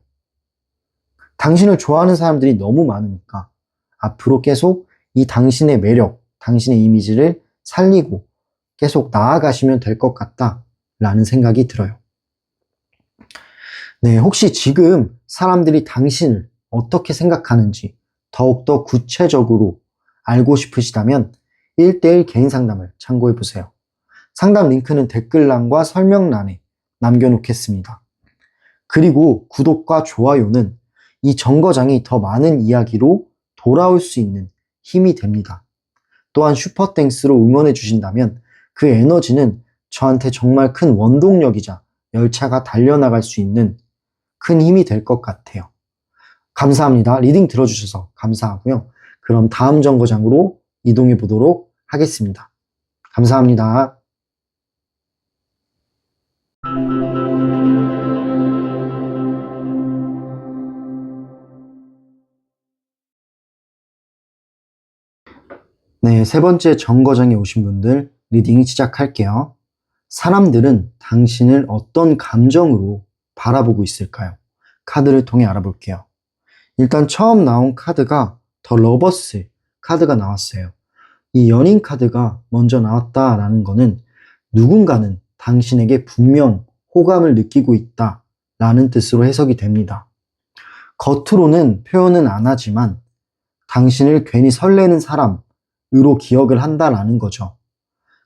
당신을 좋아하는 사람들이 너무 많으니까 앞으로 계속 이 당신의 매력, 당신의 이미지를 살리고 계속 나아가시면 될 것 같다라는 생각이 들어요. 네, 혹시 지금 사람들이 당신을 어떻게 생각하는지 더욱더 구체적으로 알고 싶으시다면 1대1 개인 상담을 참고해 보세요. 상담 링크는 댓글란과 설명란에 남겨놓겠습니다. 그리고 구독과 좋아요는 이 정거장이 더 많은 이야기로 돌아올 수 있는 힘이 됩니다. 또한 슈퍼땡스로 응원해 주신다면 그 에너지는 저한테 정말 큰 원동력이자 열차가 달려나갈 수 있는 큰 힘이 될 것 같아요. 감사합니다. 리딩 들어주셔서 감사하고요. 그럼 다음 정거장으로 이동해 보도록 하겠습니다. 감사합니다. 네, 세 번째 정거장에 오신 분들 리딩 시작할게요. 사람들은 당신을 어떤 감정으로 바라보고 있을까요? 카드를 통해 알아볼게요. 일단 처음 나온 카드가 더 러버스 카드가 나왔어요. 이 연인 카드가 먼저 나왔다라는 거는 누군가는 당신에게 분명 호감을 느끼고 있다라는 뜻으로 해석이 됩니다. 겉으로는 표현은 안 하지만 당신을 괜히 설레는 사람으로 기억을 한다라는 거죠.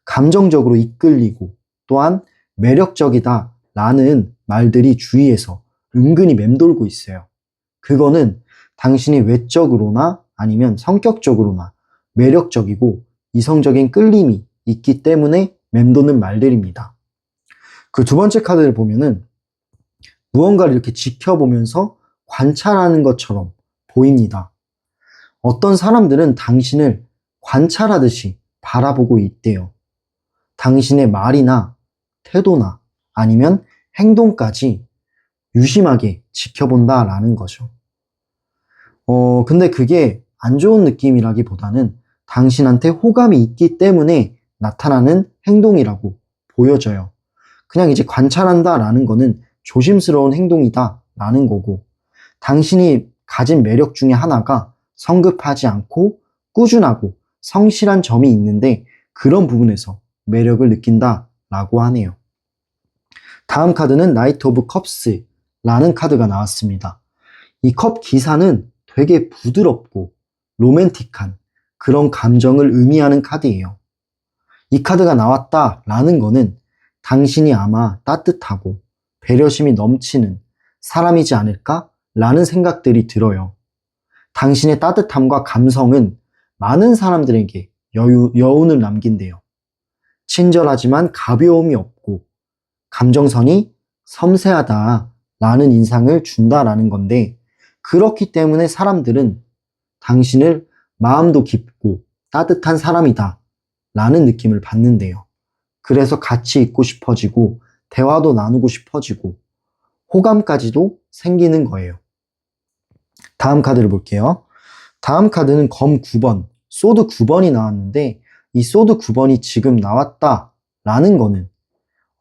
감정적으로 이끌리고 또한 매력적이다라는 말들이 주위에서 은근히 맴돌고 있어요. 그거는 당신이 외적으로나 아니면 성격적으로나 매력적이고 이성적인 끌림이 있기 때문에 맴도는 말들입니다. 그 두 번째 카드를 보면은 무언가를 이렇게 지켜보면서 관찰하는 것처럼 보입니다. 어떤 사람들은 당신을 관찰하듯이 바라보고 있대요. 당신의 말이나 태도나 아니면 행동까지 유심하게 지켜본다라는 거죠. 근데 그게 안 좋은 느낌이라기보다는 당신한테 호감이 있기 때문에 나타나는 행동이라고 보여져요. 그냥 이제 관찰한다라는 거는 조심스러운 행동이다라는 거고, 당신이 가진 매력 중에 하나가 성급하지 않고 꾸준하고 성실한 점이 있는데 그런 부분에서 매력을 느낀다라고 하네요. 다음 카드는 나이트 오브 컵스라는 카드가 나왔습니다. 이 컵 기사는 되게 부드럽고 로맨틱한 그런 감정을 의미하는 카드예요. 이 카드가 나왔다라는 거는 당신이 아마 따뜻하고 배려심이 넘치는 사람이지 않을까라는 생각들이 들어요. 당신의 따뜻함과 감성은 많은 사람들에게 여운을 남긴대요. 친절하지만 가벼움이 없고 감정선이 섬세하다라는 인상을 준다라는 건데, 그렇기 때문에 사람들은 당신을 마음도 깊고 따뜻한 사람이다 라는 느낌을 받는데요. 그래서 같이 있고 싶어지고 대화도 나누고 싶어지고 호감까지도 생기는 거예요. 다음 카드를 볼게요. 다음 카드는 검 9번, 소드 9번이 나왔는데 이 소드 9번이 지금 나왔다라는 거는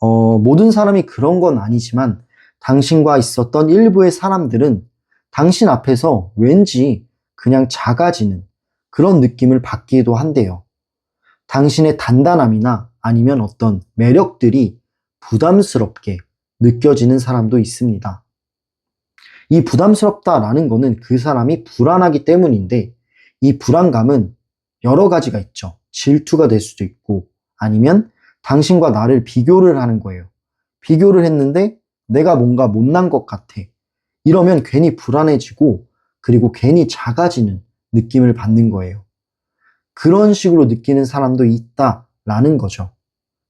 모든 사람이 그런 건 아니지만 당신과 있었던 일부의 사람들은 당신 앞에서 왠지 그냥 작아지는 그런 느낌을 받기도 한대요. 당신의 단단함이나 아니면 어떤 매력들이 부담스럽게 느껴지는 사람도 있습니다. 이 부담스럽다라는 거는 그 사람이 불안하기 때문인데, 이 불안감은 여러 가지가 있죠. 질투가 될 수도 있고 아니면 당신과 나를 비교를 하는 거예요. 비교를 했는데 내가 뭔가 못난 것 같아. 이러면 괜히 불안해지고 그리고 괜히 작아지는 느낌을 받는 거예요. 그런 식으로 느끼는 사람도 있다라는 거죠.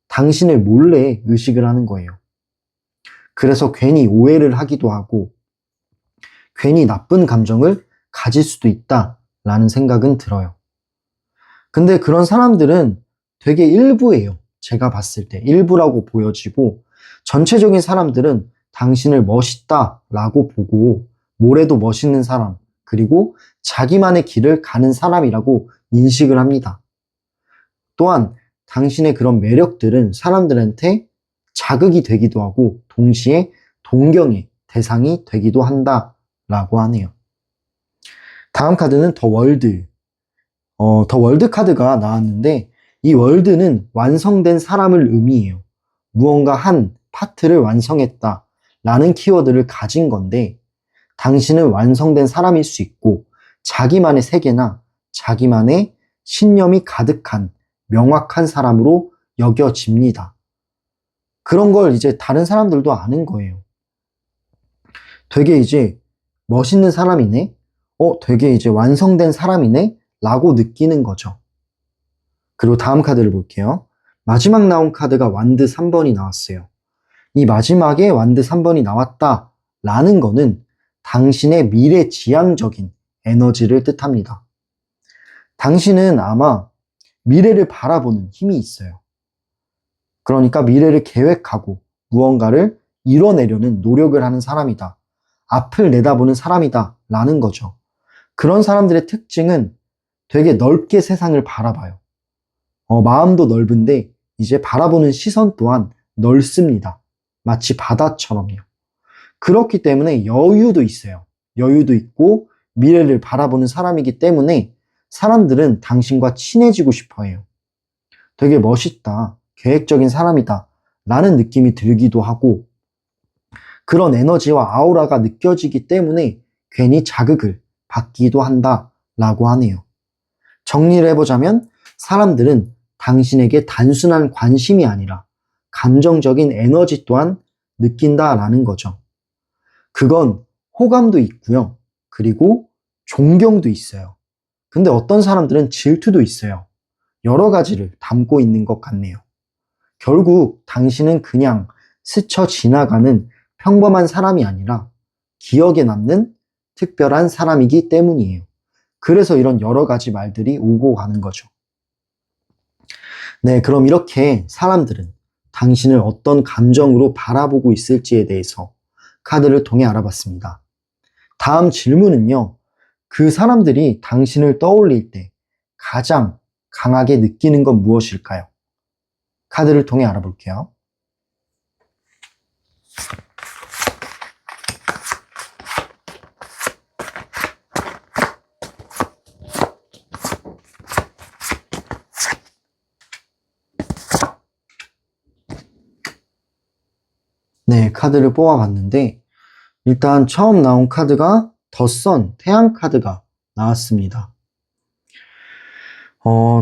당신을 몰래 의식을 하는 거예요. 그래서 괜히 오해를 하기도 하고 괜히 나쁜 감정을 가질 수도 있다라는 생각은 들어요. 근데 그런 사람들은 되게 일부예요. 제가 봤을 때 일부라고 보여지고 전체적인 사람들은 당신을 멋있다라고 보고 뭐래도 멋있는 사람 그리고 자기만의 길을 가는 사람이라고 인식을 합니다. 또한 당신의 그런 매력들은 사람들한테 자극이 되기도 하고 동시에 동경의 대상이 되기도 한다라고 하네요. 다음 카드는 더 월드. 더 월드 카드가 나왔는데 이 월드는 완성된 사람을 의미해요. 무언가 한 파트를 완성했다 라는 키워드를 가진 건데 당신은 완성된 사람일 수 있고 자기만의 세계나 자기만의 신념이 가득한 명확한 사람으로 여겨집니다. 그런 걸 이제 다른 사람들도 아는 거예요. 되게 이제 멋있는 사람이네? 되게 이제 완성된 사람이네? 라고 느끼는 거죠. 그리고 다음 카드를 볼게요. 마지막 나온 카드가 완드 3번이 나왔어요. 이 마지막에 완드 3번이 나왔다 라는 거는 당신의 미래지향적인 에너지를 뜻합니다. 당신은 아마 미래를 바라보는 힘이 있어요. 그러니까 미래를 계획하고 무언가를 이뤄내려는 노력을 하는 사람이다. 앞을 내다보는 사람이다 라는 거죠. 그런 사람들의 특징은 되게 넓게 세상을 바라봐요. 마음도 넓은데 이제 바라보는 시선 또한 넓습니다. 마치 바다처럼요. 그렇기 때문에 여유도 있어요. 여유도 있고 미래를 바라보는 사람이기 때문에 사람들은 당신과 친해지고 싶어 해요. 되게 멋있다. 계획적인 사람이다. 라는 느낌이 들기도 하고 그런 에너지와 아우라가 느껴지기 때문에 괜히 자극을 받기도 한다라고 하네요. 정리를 해보자면 사람들은 당신에게 단순한 관심이 아니라 감정적인 에너지 또한 느낀다라는 거죠. 그건 호감도 있고요. 그리고 존경도 있어요. 근데 어떤 사람들은 질투도 있어요. 여러 가지를 담고 있는 것 같네요. 결국 당신은 그냥 스쳐 지나가는 평범한 사람이 아니라 기억에 남는 특별한 사람이기 때문이에요. 그래서 이런 여러 가지 말들이 오고 가는 거죠. 네, 그럼 이렇게 사람들은 당신을 어떤 감정으로 바라보고 있을지에 대해서 카드를 통해 알아봤습니다. 다음 질문은요. 그 사람들이 당신을 떠올릴 때 가장 강하게 느끼는 건 무엇일까요? 카드를 통해 알아볼게요. 네, 카드를 뽑아봤는데 일단 처음 나온 카드가 더 선, 태양 카드가 나왔습니다.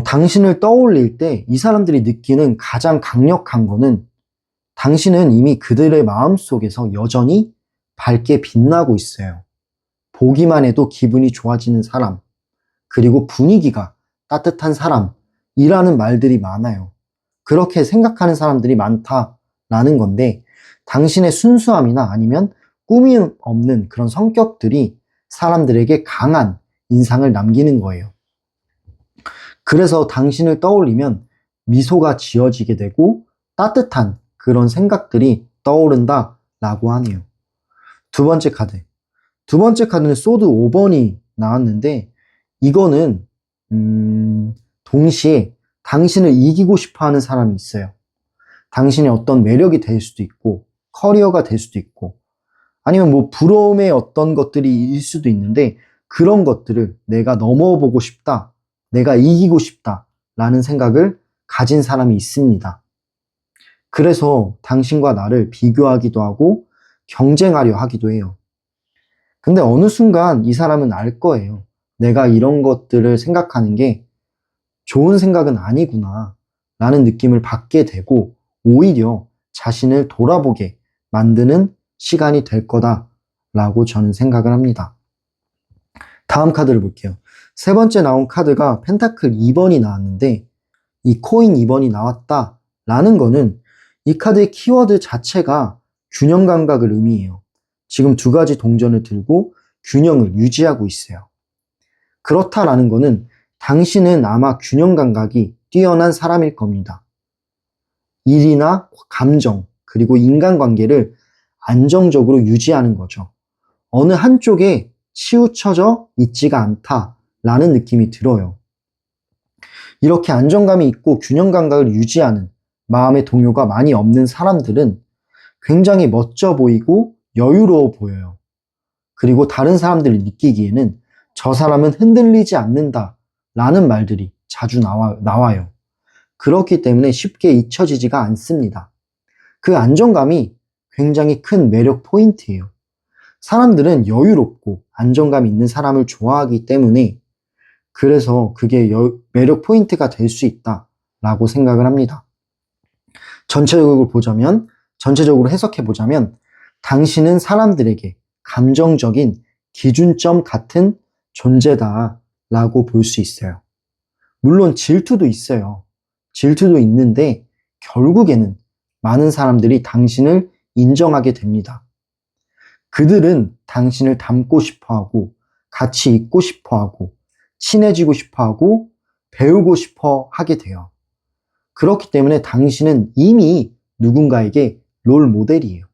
당신을 떠올릴 때 이 사람들이 느끼는 가장 강력한 거는 당신은 이미 그들의 마음속에서 여전히 밝게 빛나고 있어요. 보기만 해도 기분이 좋아지는 사람, 그리고 분위기가 따뜻한 사람이라는 말들이 많아요. 그렇게 생각하는 사람들이 많다라는 건데 당신의 순수함이나 아니면 꾸밈 없는 그런 성격들이 사람들에게 강한 인상을 남기는 거예요. 그래서 당신을 떠올리면 미소가 지어지게 되고 따뜻한 그런 생각들이 떠오른다라고 하네요. 두 번째 카드. 두 번째 카드는 소드 5번이 나왔는데 이거는 동시에 당신을 이기고 싶어 하는 사람이 있어요. 당신의 어떤 매력이 될 수도 있고 커리어가 될 수도 있고 아니면 뭐 부러움의 어떤 것들이 일 수도 있는데 그런 것들을 내가 넘어보고 싶다. 내가 이기고 싶다. 라는 생각을 가진 사람이 있습니다. 그래서 당신과 나를 비교하기도 하고 경쟁하려 하기도 해요. 근데 어느 순간 이 사람은 알 거예요. 내가 이런 것들을 생각하는 게 좋은 생각은 아니구나. 라는 느낌을 받게 되고 오히려 자신을 돌아보게 만드는 시간이 될 거다라고 저는 생각을 합니다. 다음 카드를 볼게요. 세 번째 나온 카드가 펜타클 2번이 나왔는데 이 코인 2번이 나왔다라는 거는 이 카드의 키워드 자체가 균형 감각을 의미해요. 지금 두 가지 동전을 들고 균형을 유지하고 있어요. 그렇다라는 거는 당신은 아마 균형 감각이 뛰어난 사람일 겁니다. 일이나 감정, 그리고 인간관계를 안정적으로 유지하는 거죠. 어느 한쪽에 치우쳐져 있지가 않다라는 느낌이 들어요. 이렇게 안정감이 있고 균형 감각을 유지하는 마음의 동요가 많이 없는 사람들은 굉장히 멋져 보이고 여유로워 보여요. 그리고 다른 사람들이 느끼기에는 저 사람은 흔들리지 않는다라는 말들이 자주 나와요. 그렇기 때문에 쉽게 잊혀지지가 않습니다. 그 안정감이 굉장히 큰 매력 포인트예요. 사람들은 여유롭고 안정감 있는 사람을 좋아하기 때문에 그래서 그게 매력 포인트가 될 수 있다라고 생각을 합니다. 전체적으로 해석해 보자면 당신은 사람들에게 감정적인 기준점 같은 존재다라고 볼 수 있어요. 물론 질투도 있어요. 질투도 있는데 결국에는 많은 사람들이 당신을 인정하게 됩니다. 그들은 당신을 닮고 싶어하고 같이 있고 싶어하고 친해지고 싶어하고 배우고 싶어 하게 돼요. 그렇기 때문에 당신은 이미 누군가에게 롤 모델이에요.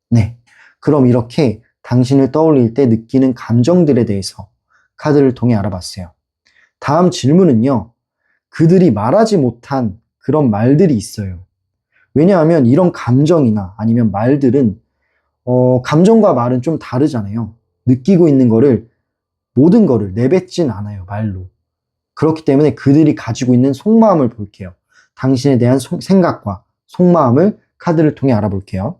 네, 그럼 이렇게 당신을 떠올릴 때 느끼는 감정들에 대해서 카드를 통해 알아봤어요. 다음 질문은요. 그들이 말하지 못한 그런 말들이 있어요. 왜냐하면 이런 감정이나 아니면 말들은 감정과 말은 좀 다르잖아요. 느끼고 있는 모든 거를 내뱉진 않아요, 말로. 그렇기 때문에 그들이 가지고 있는 속마음을 볼게요. 당신에 대한 생각과 속마음을 카드를 통해 알아볼게요.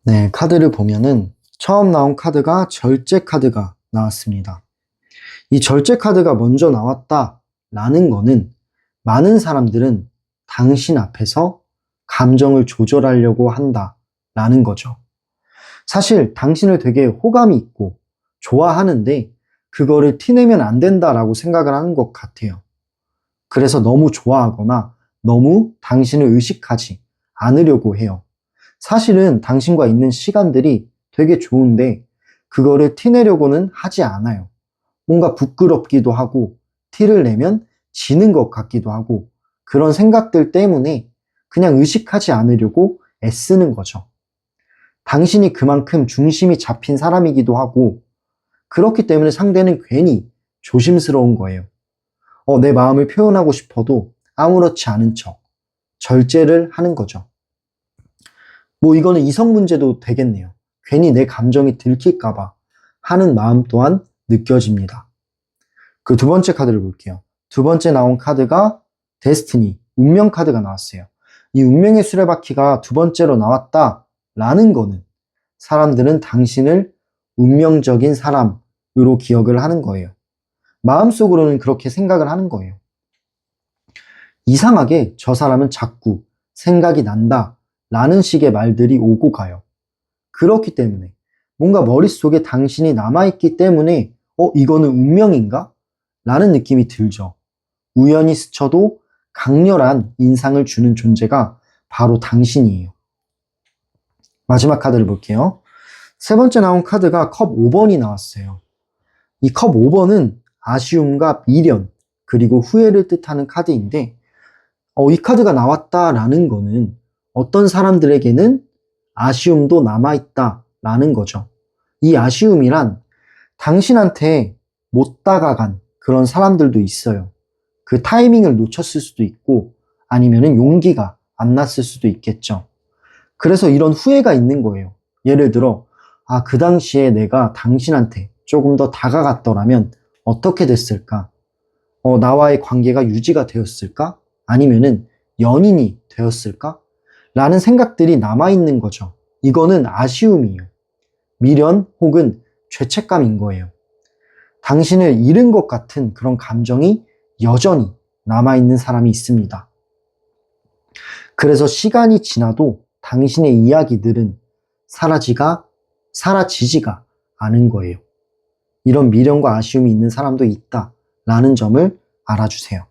네, 카드를 보면은 처음 나온 카드가 절제 카드가 나왔습니다. 이 절제 카드가 먼저 나왔다라는 거는 많은 사람들은 당신 앞에서 감정을 조절하려고 한다라는 거죠. 사실 당신을 되게 호감이 있고 좋아하는데 그거를 티내면 안 된다라고 생각을 하는 것 같아요. 그래서 너무 좋아하거나 너무 당신을 의식하지 않으려고 해요. 사실은 당신과 있는 시간들이 되게 좋은데 그거를 티내려고는 하지 않아요. 뭔가 부끄럽기도 하고 티를 내면 지는 것 같기도 하고 그런 생각들 때문에 그냥 의식하지 않으려고 애쓰는 거죠. 당신이 그만큼 중심이 잡힌 사람이기도 하고 그렇기 때문에 상대는 괜히 조심스러운 거예요. 내 마음을 표현하고 싶어도 아무렇지 않은 척 절제를 하는 거죠. 뭐 이거는 이성 문제도 되겠네요. 괜히 내 감정이 들킬까봐 하는 마음 또한 느껴집니다. 그 두 번째 카드를 볼게요. 두 번째 나온 카드가 데스티니, 운명 카드가 나왔어요. 이 운명의 수레바퀴가 두 번째로 나왔다라는 거는 사람들은 당신을 운명적인 사람으로 기억을 하는 거예요. 마음속으로는 그렇게 생각을 하는 거예요. 이상하게 저 사람은 자꾸 생각이 난다 라는 식의 말들이 오고 가요. 그렇기 때문에 뭔가 머릿속에 당신이 남아있기 때문에 이거는 운명인가? 라는 느낌이 들죠. 우연히 스쳐도 강렬한 인상을 주는 존재가 바로 당신이에요. 마지막 카드를 볼게요. 세 번째 나온 카드가 컵 5번이 나왔어요. 이 컵 5번은 아쉬움과 미련 그리고 후회를 뜻하는 카드인데 이 카드가 나왔다라는 거는 어떤 사람들에게는 아쉬움도 남아있다라는 거죠. 이 아쉬움이란 당신한테 못 다가간 그런 사람들도 있어요. 그 타이밍을 놓쳤을 수도 있고 아니면은 용기가 안 났을 수도 있겠죠. 그래서 이런 후회가 있는 거예요. 예를 들어 그 당시에 내가 당신한테 조금 더 다가갔더라면 어떻게 됐을까? 나와의 관계가 유지가 되었을까? 아니면은 연인이 되었을까? 라는 생각들이 남아있는 거죠. 이거는 아쉬움이에요. 미련 혹은 죄책감인 거예요. 당신을 잃은 것 같은 그런 감정이 여전히 남아있는 사람이 있습니다. 그래서 시간이 지나도 당신의 이야기들은 사라지지가 않은 거예요. 이런 미련과 아쉬움이 있는 사람도 있다라는 점을 알아주세요.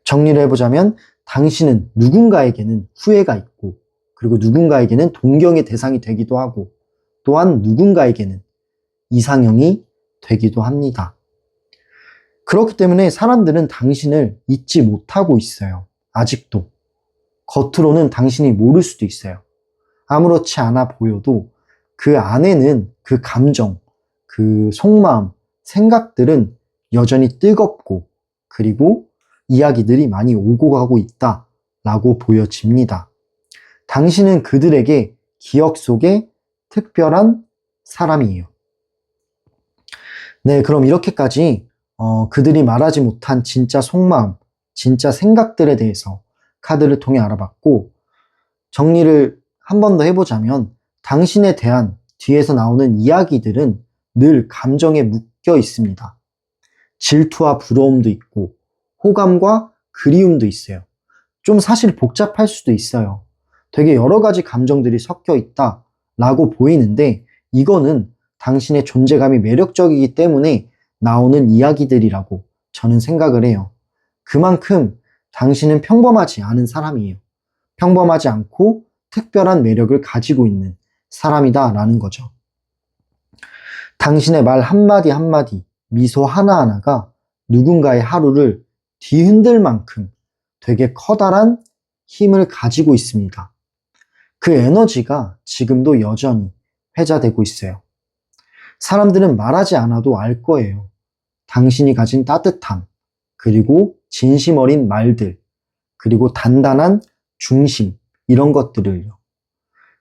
정리를 해보자면 당신은 누군가에게는 후회가 있고 그리고 누군가에게는 동경의 대상이 되기도 하고 또한 누군가에게는 이상형이 되기도 합니다. 그렇기 때문에 사람들은 당신을 잊지 못하고 있어요. 아직도. 겉으로는 당신이 모를 수도 있어요. 아무렇지 않아 보여도 그 안에는 그 감정, 그 속마음, 생각들은 여전히 뜨겁고 그리고 이야기들이 많이 오고 가고 있다라고 보여집니다. 당신은 그들에게 기억 속에 특별한 사람이에요. 네, 그럼 이렇게까지 그들이 말하지 못한 진짜 속마음, 진짜 생각들에 대해서 카드를 통해 알아봤고 정리를 한 번 더 해보자면 당신에 대한 뒤에서 나오는 이야기들은 늘 감정에 묶여 있습니다. 질투와 부러움도 있고 호감과 그리움도 있어요. 좀 사실 복잡할 수도 있어요. 되게 여러 가지 감정들이 섞여 있다라고 보이는데 이거는 당신의 존재감이 매력적이기 때문에 나오는 이야기들이라고 저는 생각을 해요. 그만큼 당신은 평범하지 않은 사람이에요. 평범하지 않고 특별한 매력을 가지고 있는 사람이다라는 거죠. 당신의 말 한마디 한마디, 미소 하나하나가 누군가의 하루를 뒤흔들 만큼 되게 커다란 힘을 가지고 있습니다. 그 에너지가 지금도 여전히 회자되고 있어요. 사람들은 말하지 않아도 알 거예요. 당신이 가진 따뜻함, 그리고 진심 어린 말들, 그리고 단단한 중심, 이런 것들을요.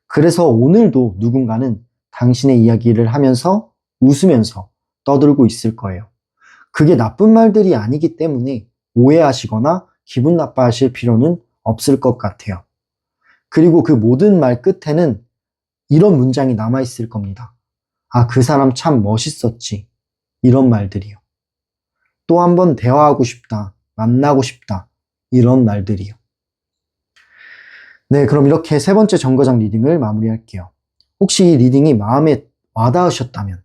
그래서 오늘도 누군가는 당신의 이야기를 하면서 웃으면서 떠들고 있을 거예요. 그게 나쁜 말들이 아니기 때문에 오해하시거나 기분 나빠하실 필요는 없을 것 같아요. 그리고 그 모든 말 끝에는 이런 문장이 남아있을 겁니다. 아, 그 사람 참 멋있었지. 이런 말들이요. 또 한 번 대화하고 싶다. 만나고 싶다. 이런 말들이요. 네, 그럼 이렇게 세 번째 정거장 리딩을 마무리할게요. 혹시 이 리딩이 마음에 와닿으셨다면,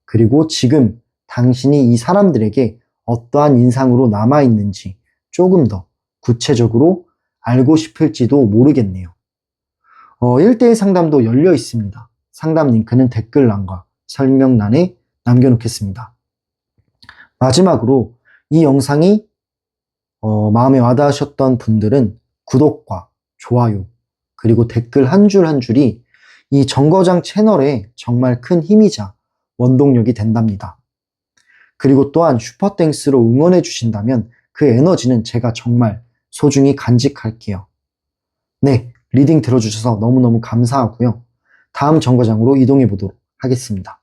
그리고 지금 당신이 이 사람들에게 어떠한 인상으로 남아있는지 조금 더 구체적으로 알고 싶을지도 모르겠네요. 1대1 상담도 열려 있습니다. 상담 링크는 댓글란과 설명란에 남겨놓겠습니다. 마지막으로 이 영상이 마음에 와닿으셨던 분들은 구독과 좋아요 그리고 댓글 한 줄 한 줄이 이 정거장 채널에 정말 큰 힘이자 원동력이 된답니다. 그리고 또한 슈퍼땡스로 응원해 주신다면 그 에너지는 제가 정말 소중히 간직할게요. 네, 리딩 들어주셔서 너무너무 감사하고요. 다음 정거장으로 이동해 보도록 하겠습니다.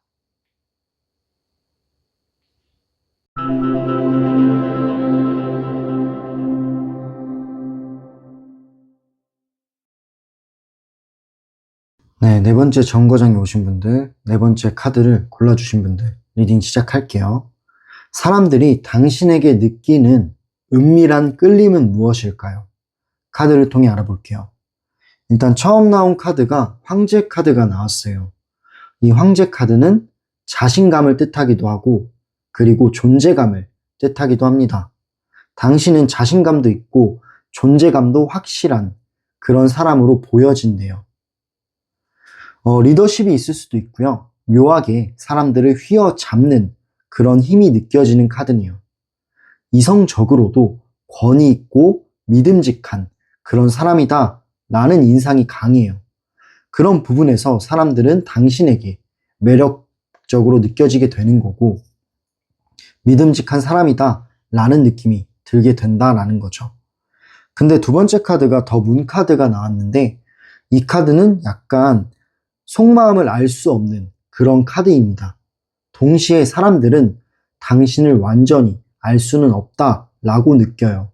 네, 네 번째 정거장에 오신 분들, 네 번째 카드를 골라주신 분들, 리딩 시작할게요. 사람들이 당신에게 느끼는 은밀한 끌림은 무엇일까요? 카드를 통해 알아볼게요. 일단 처음 나온 카드가 황제 카드가 나왔어요. 이 황제 카드는 자신감을 뜻하기도 하고 그리고 존재감을 뜻하기도 합니다. 당신은 자신감도 있고 존재감도 확실한 그런 사람으로 보여진대요. 리더십이 있을 수도 있고요. 묘하게 사람들을 휘어잡는 그런 힘이 느껴지는 카드네요. 이성적으로도 권위 있고 믿음직한 그런 사람이다 라는 인상이 강해요. 그런 부분에서 사람들은 당신에게 매력적으로 느껴지게 되는 거고 믿음직한 사람이다 라는 느낌이 들게 된다라는 거죠. 근데 두 번째 카드가 더 문 카드가 나왔는데 이 카드는 약간 속마음을 알 수 없는 그런 카드입니다. 동시에 사람들은 당신을 완전히 알 수는 없다라고 느껴요.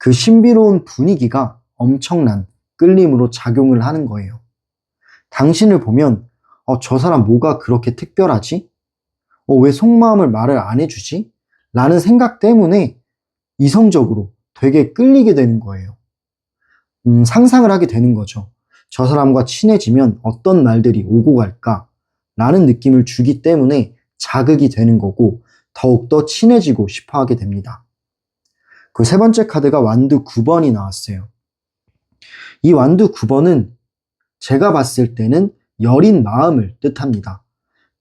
그 신비로운 분위기가 엄청난 끌림으로 작용을 하는 거예요. 당신을 보면 저 사람 뭐가 그렇게 특별하지? 왜 속마음을 말을 안 해주지? 라는 생각 때문에 이성적으로 되게 끌리게 되는 거예요. 상상을 하게 되는 거죠. 저 사람과 친해지면 어떤 말들이 오고 갈까? 라는 느낌을 주기 때문에 자극이 되는 거고 더욱더 친해지고 싶어 하게 됩니다. 그 세 번째 카드가 완두 9번이 나왔어요. 이 완두 9번은 제가 봤을 때는 여린 마음을 뜻합니다.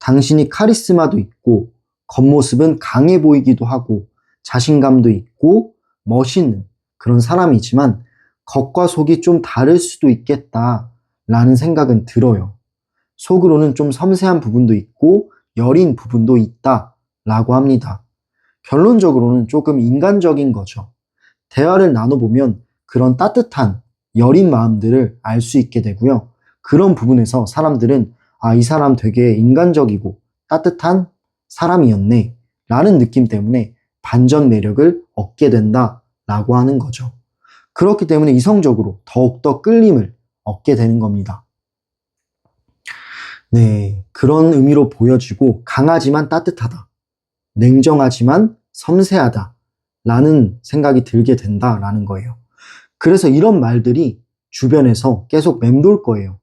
당신이 카리스마도 있고 겉모습은 강해 보이기도 하고 자신감도 있고 멋있는 그런 사람이지만 겉과 속이 좀 다를 수도 있겠다라는 생각은 들어요. 속으로는 좀 섬세한 부분도 있고 여린 부분도 있다라고 합니다. 결론적으로는 조금 인간적인 거죠. 대화를 나눠보면 그런 따뜻한 여린 마음들을 알 수 있게 되고요. 그런 부분에서 사람들은 이 사람 되게 인간적이고 따뜻한 사람이었네 라는 느낌 때문에 반전 매력을 얻게 된다라고 하는 거죠. 그렇기 때문에 이성적으로 더욱더 끌림을 얻게 되는 겁니다. 네, 그런 의미로 보여지고 강하지만 따뜻하다, 냉정하지만 섬세하다 라는 생각이 들게 된다라는 거예요. 그래서 이런 말들이 주변에서 계속 맴돌 거예요.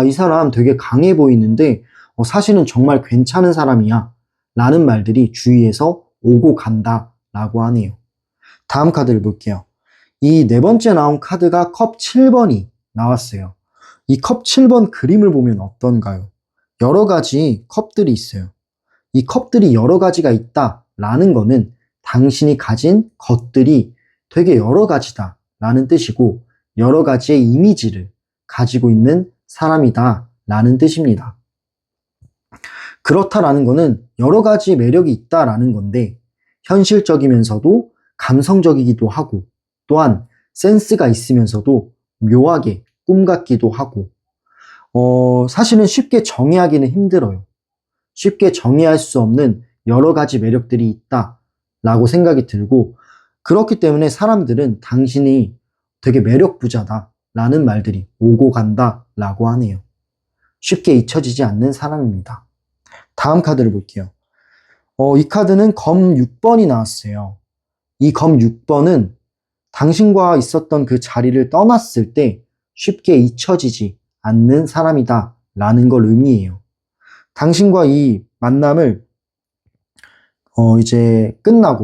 이 사람 되게 강해 보이는데 사실은 정말 괜찮은 사람이야 라는 말들이 주위에서 오고 간다 라고 하네요. 다음 카드를 볼게요. 이 네 번째 나온 카드가 컵 7번이 나왔어요. 이 컵 7번 그림을 보면 어떤가요? 여러 가지 컵들이 있어요. 이 컵들이 여러 가지가 있다라는 거는 당신이 가진 것들이 되게 여러 가지다 라는 뜻이고 여러 가지의 이미지를 가지고 있는 사람이다 라는 뜻입니다. 그렇다라는 거는 여러 가지 매력이 있다라는 건데 현실적이면서도 감성적이기도 하고 또한 센스가 있으면서도 묘하게 꿈 같기도 하고 사실은 쉽게 정의하기는 힘들어요. 쉽게 정의할 수 없는 여러 가지 매력들이 있다라고 생각이 들고 그렇기 때문에 사람들은 당신이 되게 매력 부자다 라는 말들이 오고 간다 라고 하네요. 쉽게 잊혀지지 않는 사람입니다. 다음 카드를 볼게요. 이 카드는 검 6번이 나왔어요. 이 검 6번은 당신과 있었던 그 자리를 떠났을 때 쉽게 잊혀지지 않는 사람이다 라는 걸 의미해요. 당신과 이 만남을 이제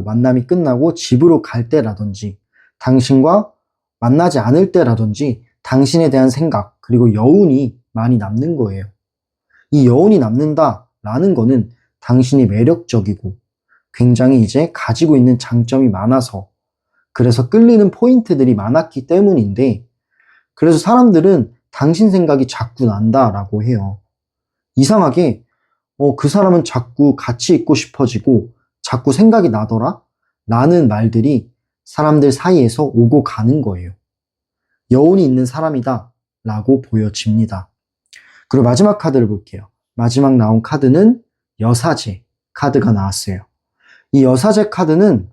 만남이 끝나고 집으로 갈 때라든지 당신과 만나지 않을 때라든지 당신에 대한 생각 그리고 여운이 많이 남는 거예요. 이 여운이 남는다라는 거는 당신이 매력적이고 굉장히 이제 가지고 있는 장점이 많아서 그래서 끌리는 포인트들이 많았기 때문인데 그래서 사람들은 당신 생각이 자꾸 난다라고 해요. 이상하게 그 사람은 자꾸 같이 있고 싶어지고 자꾸 생각이 나더라? 라는 말들이 사람들 사이에서 오고 가는 거예요. 여운이 있는 사람이다 라고 보여집니다. 그리고 마지막 카드를 볼게요. 마지막 나온 카드는 여사제 카드가 나왔어요. 이 여사제 카드는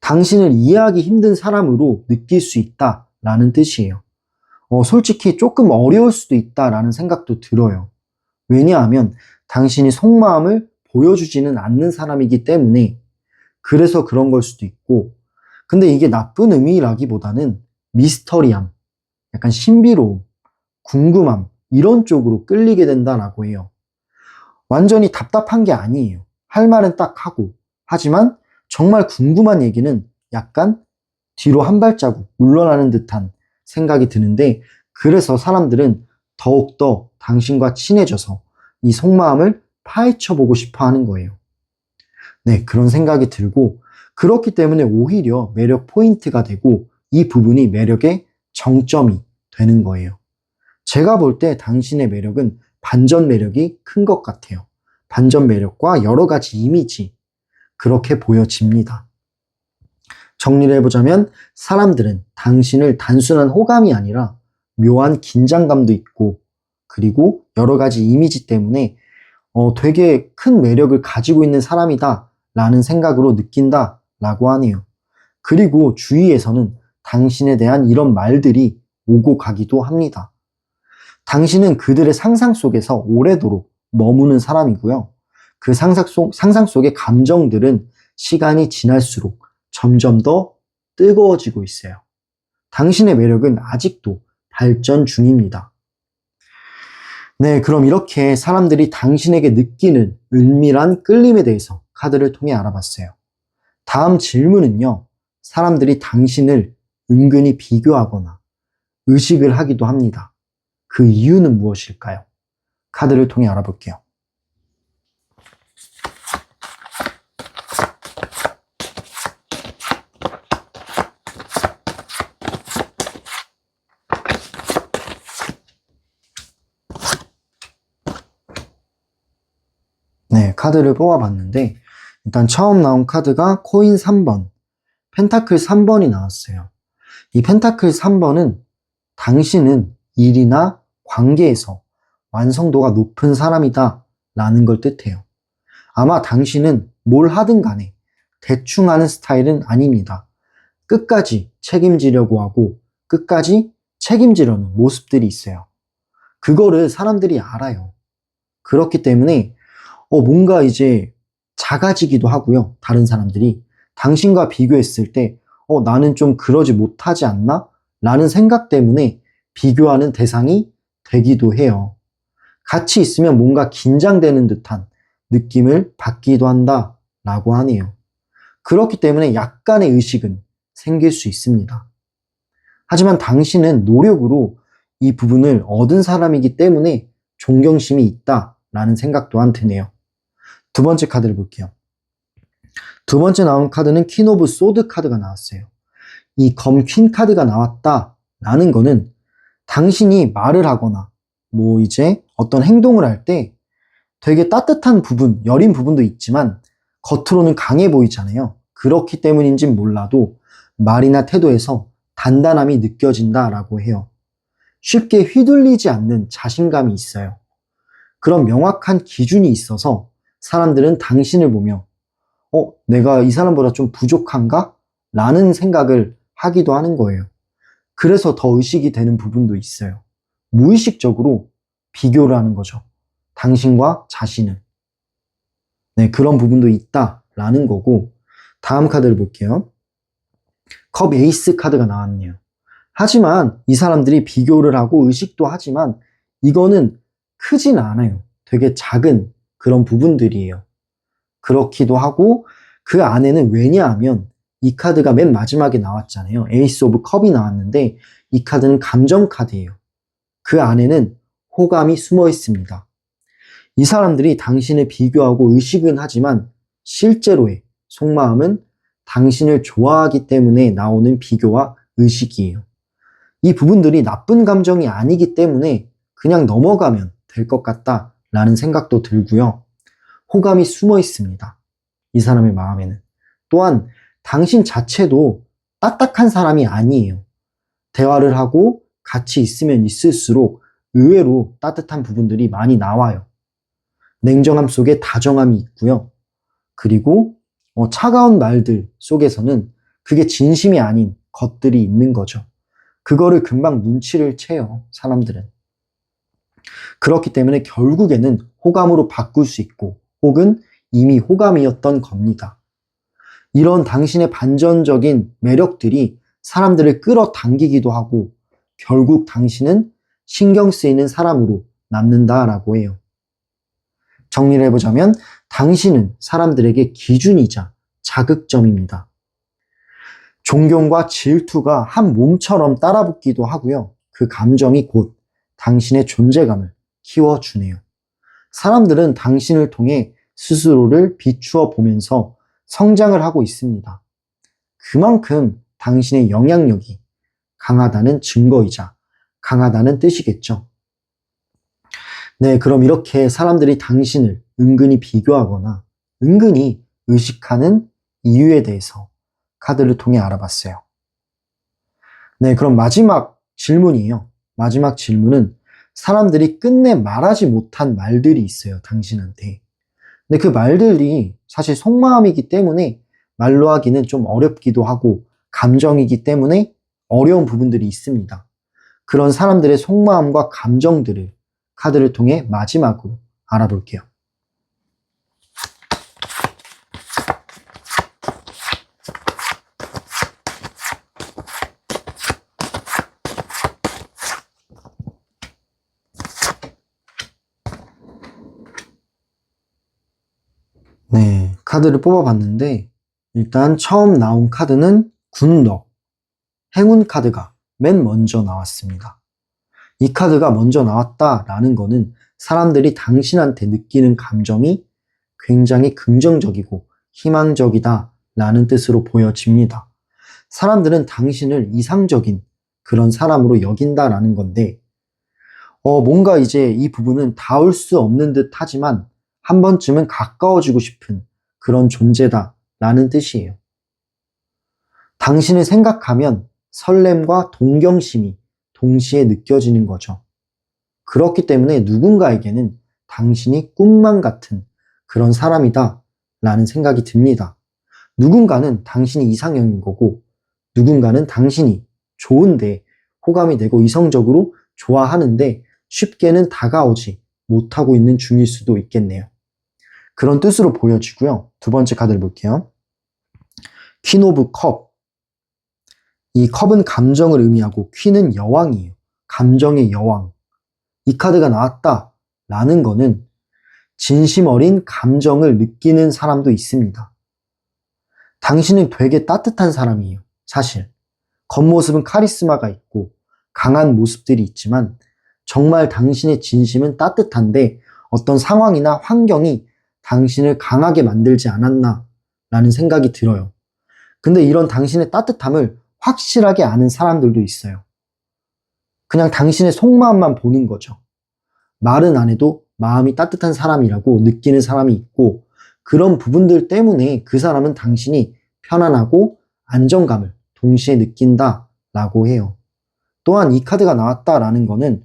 당신을 이해하기 힘든 사람으로 느낄 수 있다 라는 뜻이에요. 솔직히 조금 어려울 수도 있다라는 생각도 들어요. 왜냐하면 당신이 속마음을 보여주지는 않는 사람이기 때문에 그래서 그런 걸 수도 있고 근데 이게 나쁜 의미라기보다는 미스터리함, 약간 신비로움, 궁금함 이런 쪽으로 끌리게 된다라고 해요. 완전히 답답한 게 아니에요. 할 말은 딱 하고 하지만 정말 궁금한 얘기는 약간 뒤로 한 발자국 물러나는 듯한 생각이 드는데 그래서 사람들은 더욱더 당신과 친해져서 이 속마음을 파헤쳐보고 싶어 하는 거예요. 네, 그런 생각이 들고 그렇기 때문에 오히려 매력 포인트가 되고 이 부분이 매력의 정점이 되는 거예요. 제가 볼 때 당신의 매력은 반전 매력이 큰 것 같아요. 반전 매력과 여러 가지 이미지 그렇게 보여집니다. 정리를 해보자면 사람들은 당신을 단순한 호감이 아니라 묘한 긴장감도 있고 그리고 여러 가지 이미지 때문에 되게 큰 매력을 가지고 있는 사람이다 라는 생각으로 느낀다 라고 하네요. 그리고 주위에서는 당신에 대한 이런 말들이 오고 가기도 합니다. 당신은 그들의 상상 속에서 오래도록 머무는 사람이고요. 그 상상 속의 감정들은 시간이 지날수록 점점 더 뜨거워지고 있어요. 당신의 매력은 아직도 발전 중입니다. 네, 그럼 이렇게 사람들이 당신에게 느끼는 은밀한 끌림에 대해서 카드를 통해 알아봤어요. 다음 질문은요, 사람들이 당신을 은근히 비교하거나 의식을 하기도 합니다. 그 이유는 무엇일까요? 카드를 통해 알아볼게요. 네, 카드를 뽑아봤는데 일단 처음 나온 카드가 코인 3번, 펜타클 3번이 나왔어요. 이 펜타클 3번은 당신은 일이나 관계에서 완성도가 높은 사람이다 라는 걸 뜻해요. 아마 당신은 뭘 하든 간에 대충 하는 스타일은 아닙니다. 끝까지 책임지려고 하고 끝까지 책임지려는 모습들이 있어요. 그거를 사람들이 알아요. 그렇기 때문에 뭔가 이제 작아지기도 하고요. 다른 사람들이 당신과 비교했을 때 나는 좀 그러지 못하지 않나? 라는 생각 때문에 비교하는 대상이 되기도 해요. 같이 있으면 뭔가 긴장되는 듯한 느낌을 받기도 한다 라고 하네요. 그렇기 때문에 약간의 의식은 생길 수 있습니다. 하지만 당신은 노력으로 이 부분을 얻은 사람이기 때문에 존경심이 있다 라는 생각 또한 드네요. 두 번째 카드를 볼게요. 두 번째 나온 카드는 퀸 오브 소드 카드가 나왔어요. 이 검 퀸 카드가 나왔다 라는 거는 당신이 말을 하거나 이제 어떤 행동을 할 때 되게 따뜻한 부분, 여린 부분도 있지만 겉으로는 강해 보이잖아요. 그렇기 때문인진 몰라도 말이나 태도에서 단단함이 느껴진다라고 해요. 쉽게 휘둘리지 않는 자신감이 있어요. 그런 명확한 기준이 있어서 사람들은 당신을 보며 내가 이 사람보다 좀 부족한가? 라는 생각을 하기도 하는 거예요. 그래서 더 의식이 되는 부분도 있어요. 무의식적으로 비교를 하는 거죠. 당신과 자신을. 네, 그런 부분도 있다라는 거고, 다음 카드를 볼게요. 컵 에이스 카드가 나왔네요. 하지만 이 사람들이 비교를 하고 의식도 하지만 이거는 크진 않아요. 되게 작은 그런 부분들이에요. 그렇기도 하고 그 안에는 왜냐하면 이 카드가 맨 마지막에 나왔잖아요. 에이스 오브 컵이 나왔는데 이 카드는 감정 카드예요. 그 안에는 호감이 숨어 있습니다. 이 사람들이 당신을 비교하고 의식은 하지만 실제로의 속마음은 당신을 좋아하기 때문에 나오는 비교와 의식이에요. 이 부분들이 나쁜 감정이 아니기 때문에 그냥 넘어가면 될 것 같다라는 생각도 들고요. 호감이 숨어 있습니다. 이 사람의 마음에는. 또한 당신 자체도 딱딱한 사람이 아니에요. 대화를 하고 같이 있으면 있을수록 의외로 따뜻한 부분들이 많이 나와요. 냉정함 속에 다정함이 있고요. 그리고 차가운 말들 속에서는 그게 진심이 아닌 것들이 있는 거죠. 그거를 금방 눈치를 채요, 사람들은. 그렇기 때문에 결국에는 호감으로 바꿀 수 있고 혹은 이미 호감이었던 겁니다. 이런 당신의 반전적인 매력들이 사람들을 끌어당기기도 하고 결국 당신은 신경 쓰이는 사람으로 남는다라고 해요. 정리를 해보자면 당신은 사람들에게 기준이자 자극점입니다. 존경과 질투가 한 몸처럼 따라붙기도 하고요. 그 감정이 곧 당신의 존재감을 키워주네요. 사람들은 당신을 통해 스스로를 비추어 보면서 성장을 하고 있습니다. 그만큼 당신의 영향력이 강하다는 증거이자 강하다는 뜻이겠죠. 네, 그럼 이렇게 사람들이 당신을 은근히 비교하거나 은근히 의식하는 이유에 대해서 카드를 통해 알아봤어요. 네, 그럼 마지막 질문이에요. 마지막 질문은 사람들이 끝내 말하지 못한 말들이 있어요, 당신한테. 근데 그 말들이 사실 속마음이기 때문에 말로 하기는 좀 어렵기도 하고 감정이기 때문에 어려운 부분들이 있습니다. 그런 사람들의 속마음과 감정들을 카드를 통해 마지막으로 알아볼게요. 네, 카드를 뽑아봤는데 일단 처음 나온 카드는 굿럭, 행운 카드가 맨 먼저 나왔습니다. 이 카드가 먼저 나왔다라는 거는 사람들이 당신한테 느끼는 감정이 굉장히 긍정적이고 희망적이다 라는 뜻으로 보여집니다. 사람들은 당신을 이상적인 그런 사람으로 여긴다라는 건데 뭔가 이제 이 부분은 닿을 수 없는 듯 하지만 한 번쯤은 가까워지고 싶은 그런 존재다 라는 뜻이에요. 당신을 생각하면 설렘과 동경심이 동시에 느껴지는 거죠. 그렇기 때문에 누군가에게는 당신이 꿈만 같은 그런 사람이다 라는 생각이 듭니다. 누군가는 당신이 이상형인 거고 누군가는 당신이 좋은데 호감이 되고 이성적으로 좋아하는데 쉽게는 다가오지 못하고 있는 중일 수도 있겠네요. 그런 뜻으로 보여지고요. 두 번째 카드를 볼게요. 퀸 오브 컵. 이 컵은 감정을 의미하고 퀸은 여왕이에요. 감정의 여왕. 이 카드가 나왔다라는 거는 진심 어린 감정을 느끼는 사람도 있습니다. 당신은 되게 따뜻한 사람이에요. 사실. 겉모습은 카리스마가 있고 강한 모습들이 있지만 정말 당신의 진심은 따뜻한데 어떤 상황이나 환경이 당신을 강하게 만들지 않았나 라는 생각이 들어요. 근데 이런 당신의 따뜻함을 확실하게 아는 사람들도 있어요. 그냥 당신의 속마음만 보는 거죠. 말은 안 해도 마음이 따뜻한 사람이라고 느끼는 사람이 있고 그런 부분들 때문에 그 사람은 당신이 편안하고 안정감을 동시에 느낀다라고 해요. 또한 이 카드가 나왔다라는 거는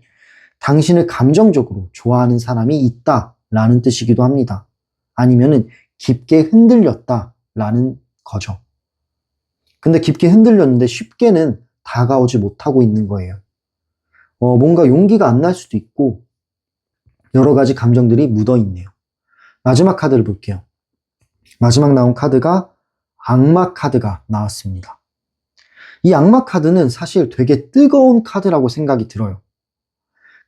당신을 감정적으로 좋아하는 사람이 있다라는 뜻이기도 합니다. 아니면은 깊게 흔들렸다라는 거죠. 근데 깊게 흔들렸는데 쉽게는 다가오지 못하고 있는 거예요. 뭔가 용기가 안 날 수도 있고 여러 가지 감정들이 묻어 있네요. 마지막 카드를 볼게요. 마지막 나온 카드가 악마 카드가 나왔습니다. 이 악마 카드는 사실 되게 뜨거운 카드라고 생각이 들어요.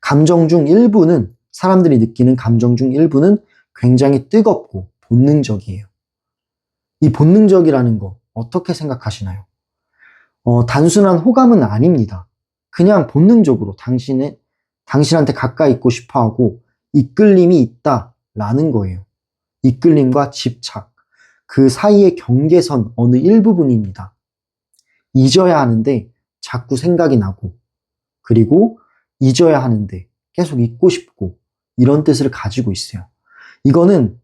감정 중 일부는 사람들이 느끼는 감정 중 일부는 굉장히 뜨겁고 본능적이에요. 이 본능적이라는 거 어떻게 생각하시나요? 단순한 호감은 아닙니다. 그냥 본능적으로 당신한테 가까이 있고 싶어 하고 이끌림이 있다라는 거예요. 이끌림과 집착, 그 사이의 경계선 어느 일부분입니다. 잊어야 하는데 자꾸 생각이 나고 그리고 잊어야 하는데 계속 잊고 싶고 이런 뜻을 가지고 있어요. 이거는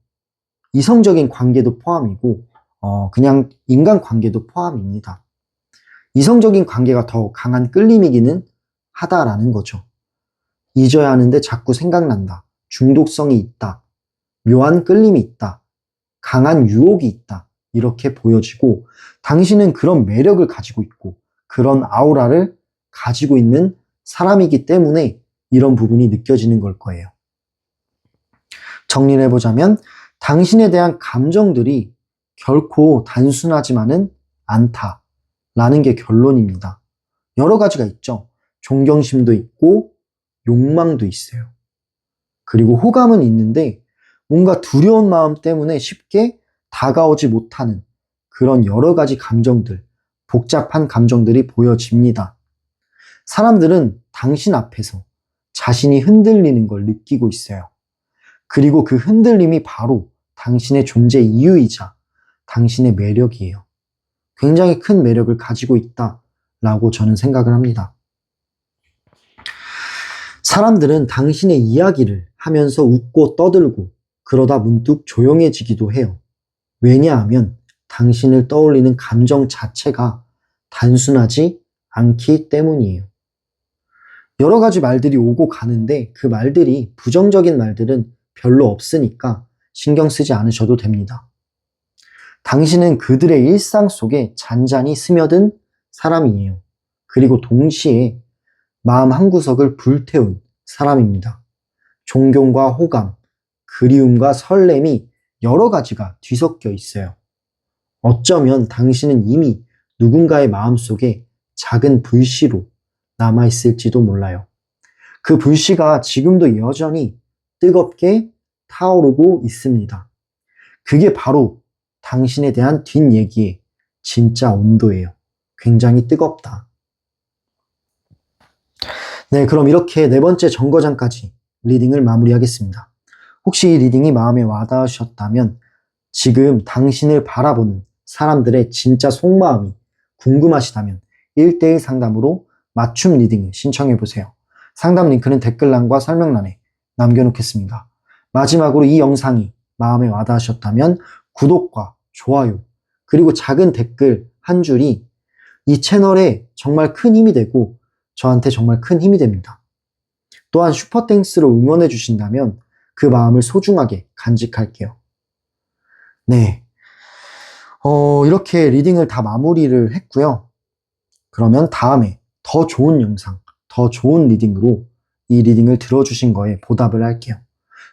이성적인 관계도 포함이고 그냥 인간관계도 포함입니다. 이성적인 관계가 더 강한 끌림이기는 하다라는 거죠. 잊어야 하는데 자꾸 생각난다. 중독성이 있다. 묘한 끌림이 있다. 강한 유혹이 있다. 이렇게 보여지고 당신은 그런 매력을 가지고 있고 그런 아우라를 가지고 있는 사람이기 때문에 이런 부분이 느껴지는 걸 거예요. 정리를 해보자면 당신에 대한 감정들이 결코 단순하지만은 않다라는 게 결론입니다. 여러 가지가 있죠. 존경심도 있고 욕망도 있어요. 그리고 호감은 있는데 뭔가 두려운 마음 때문에 쉽게 다가오지 못하는 그런 여러 가지 감정들, 복잡한 감정들이 보여집니다. 사람들은 당신 앞에서 자신이 흔들리는 걸 느끼고 있어요. 그리고 그 흔들림이 바로 당신의 존재 이유이자 당신의 매력이에요. 굉장히 큰 매력을 가지고 있다라고 저는 생각을 합니다. 사람들은 당신의 이야기를 하면서 웃고 떠들고 그러다 문득 조용해지기도 해요. 왜냐하면 당신을 떠올리는 감정 자체가 단순하지 않기 때문이에요. 여러 가지 말들이 오고 가는데 그 말들이 부정적인 말들은 별로 없으니까 신경 쓰지 않으셔도 됩니다. 당신은 그들의 일상 속에 잔잔히 스며든 사람이에요. 그리고 동시에 마음 한구석을 불태운 사람입니다. 존경과 호감, 그리움과 설렘이 여러 가지가 뒤섞여 있어요. 어쩌면 당신은 이미 누군가의 마음속에 작은 불씨로 남아있을지도 몰라요. 그 불씨가 지금도 여전히 뜨겁게 타오르고 있습니다. 그게 바로 당신에 대한 뒷얘기의 진짜 온도예요. 굉장히 뜨겁다. 네, 그럼 이렇게 네 번째 정거장까지 리딩을 마무리하겠습니다. 혹시 이 리딩이 마음에 와닿으셨다면 지금 당신을 바라보는 사람들의 진짜 속마음이 궁금하시다면 1대1 상담으로 맞춤 리딩을 신청해보세요. 상담 링크는 댓글란과 설명란에 남겨놓겠습니다. 마지막으로 이 영상이 마음에 와닿으셨다면 구독과 좋아요 그리고 작은 댓글 한 줄이 이 채널에 정말 큰 힘이 되고 저한테 정말 큰 힘이 됩니다. 또한 슈퍼땡스로 응원해 주신다면 그 마음을 소중하게 간직할게요. 네, 이렇게 리딩을 다 마무리를 했고요. 그러면 다음에 더 좋은 영상, 더 좋은 리딩으로 이 리딩을 들어주신 거에 보답을 할게요.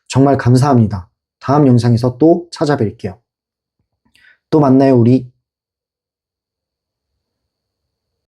정말 감사합니다. 다음 영상에서 또 찾아뵐게요. 또 만나요, 우리.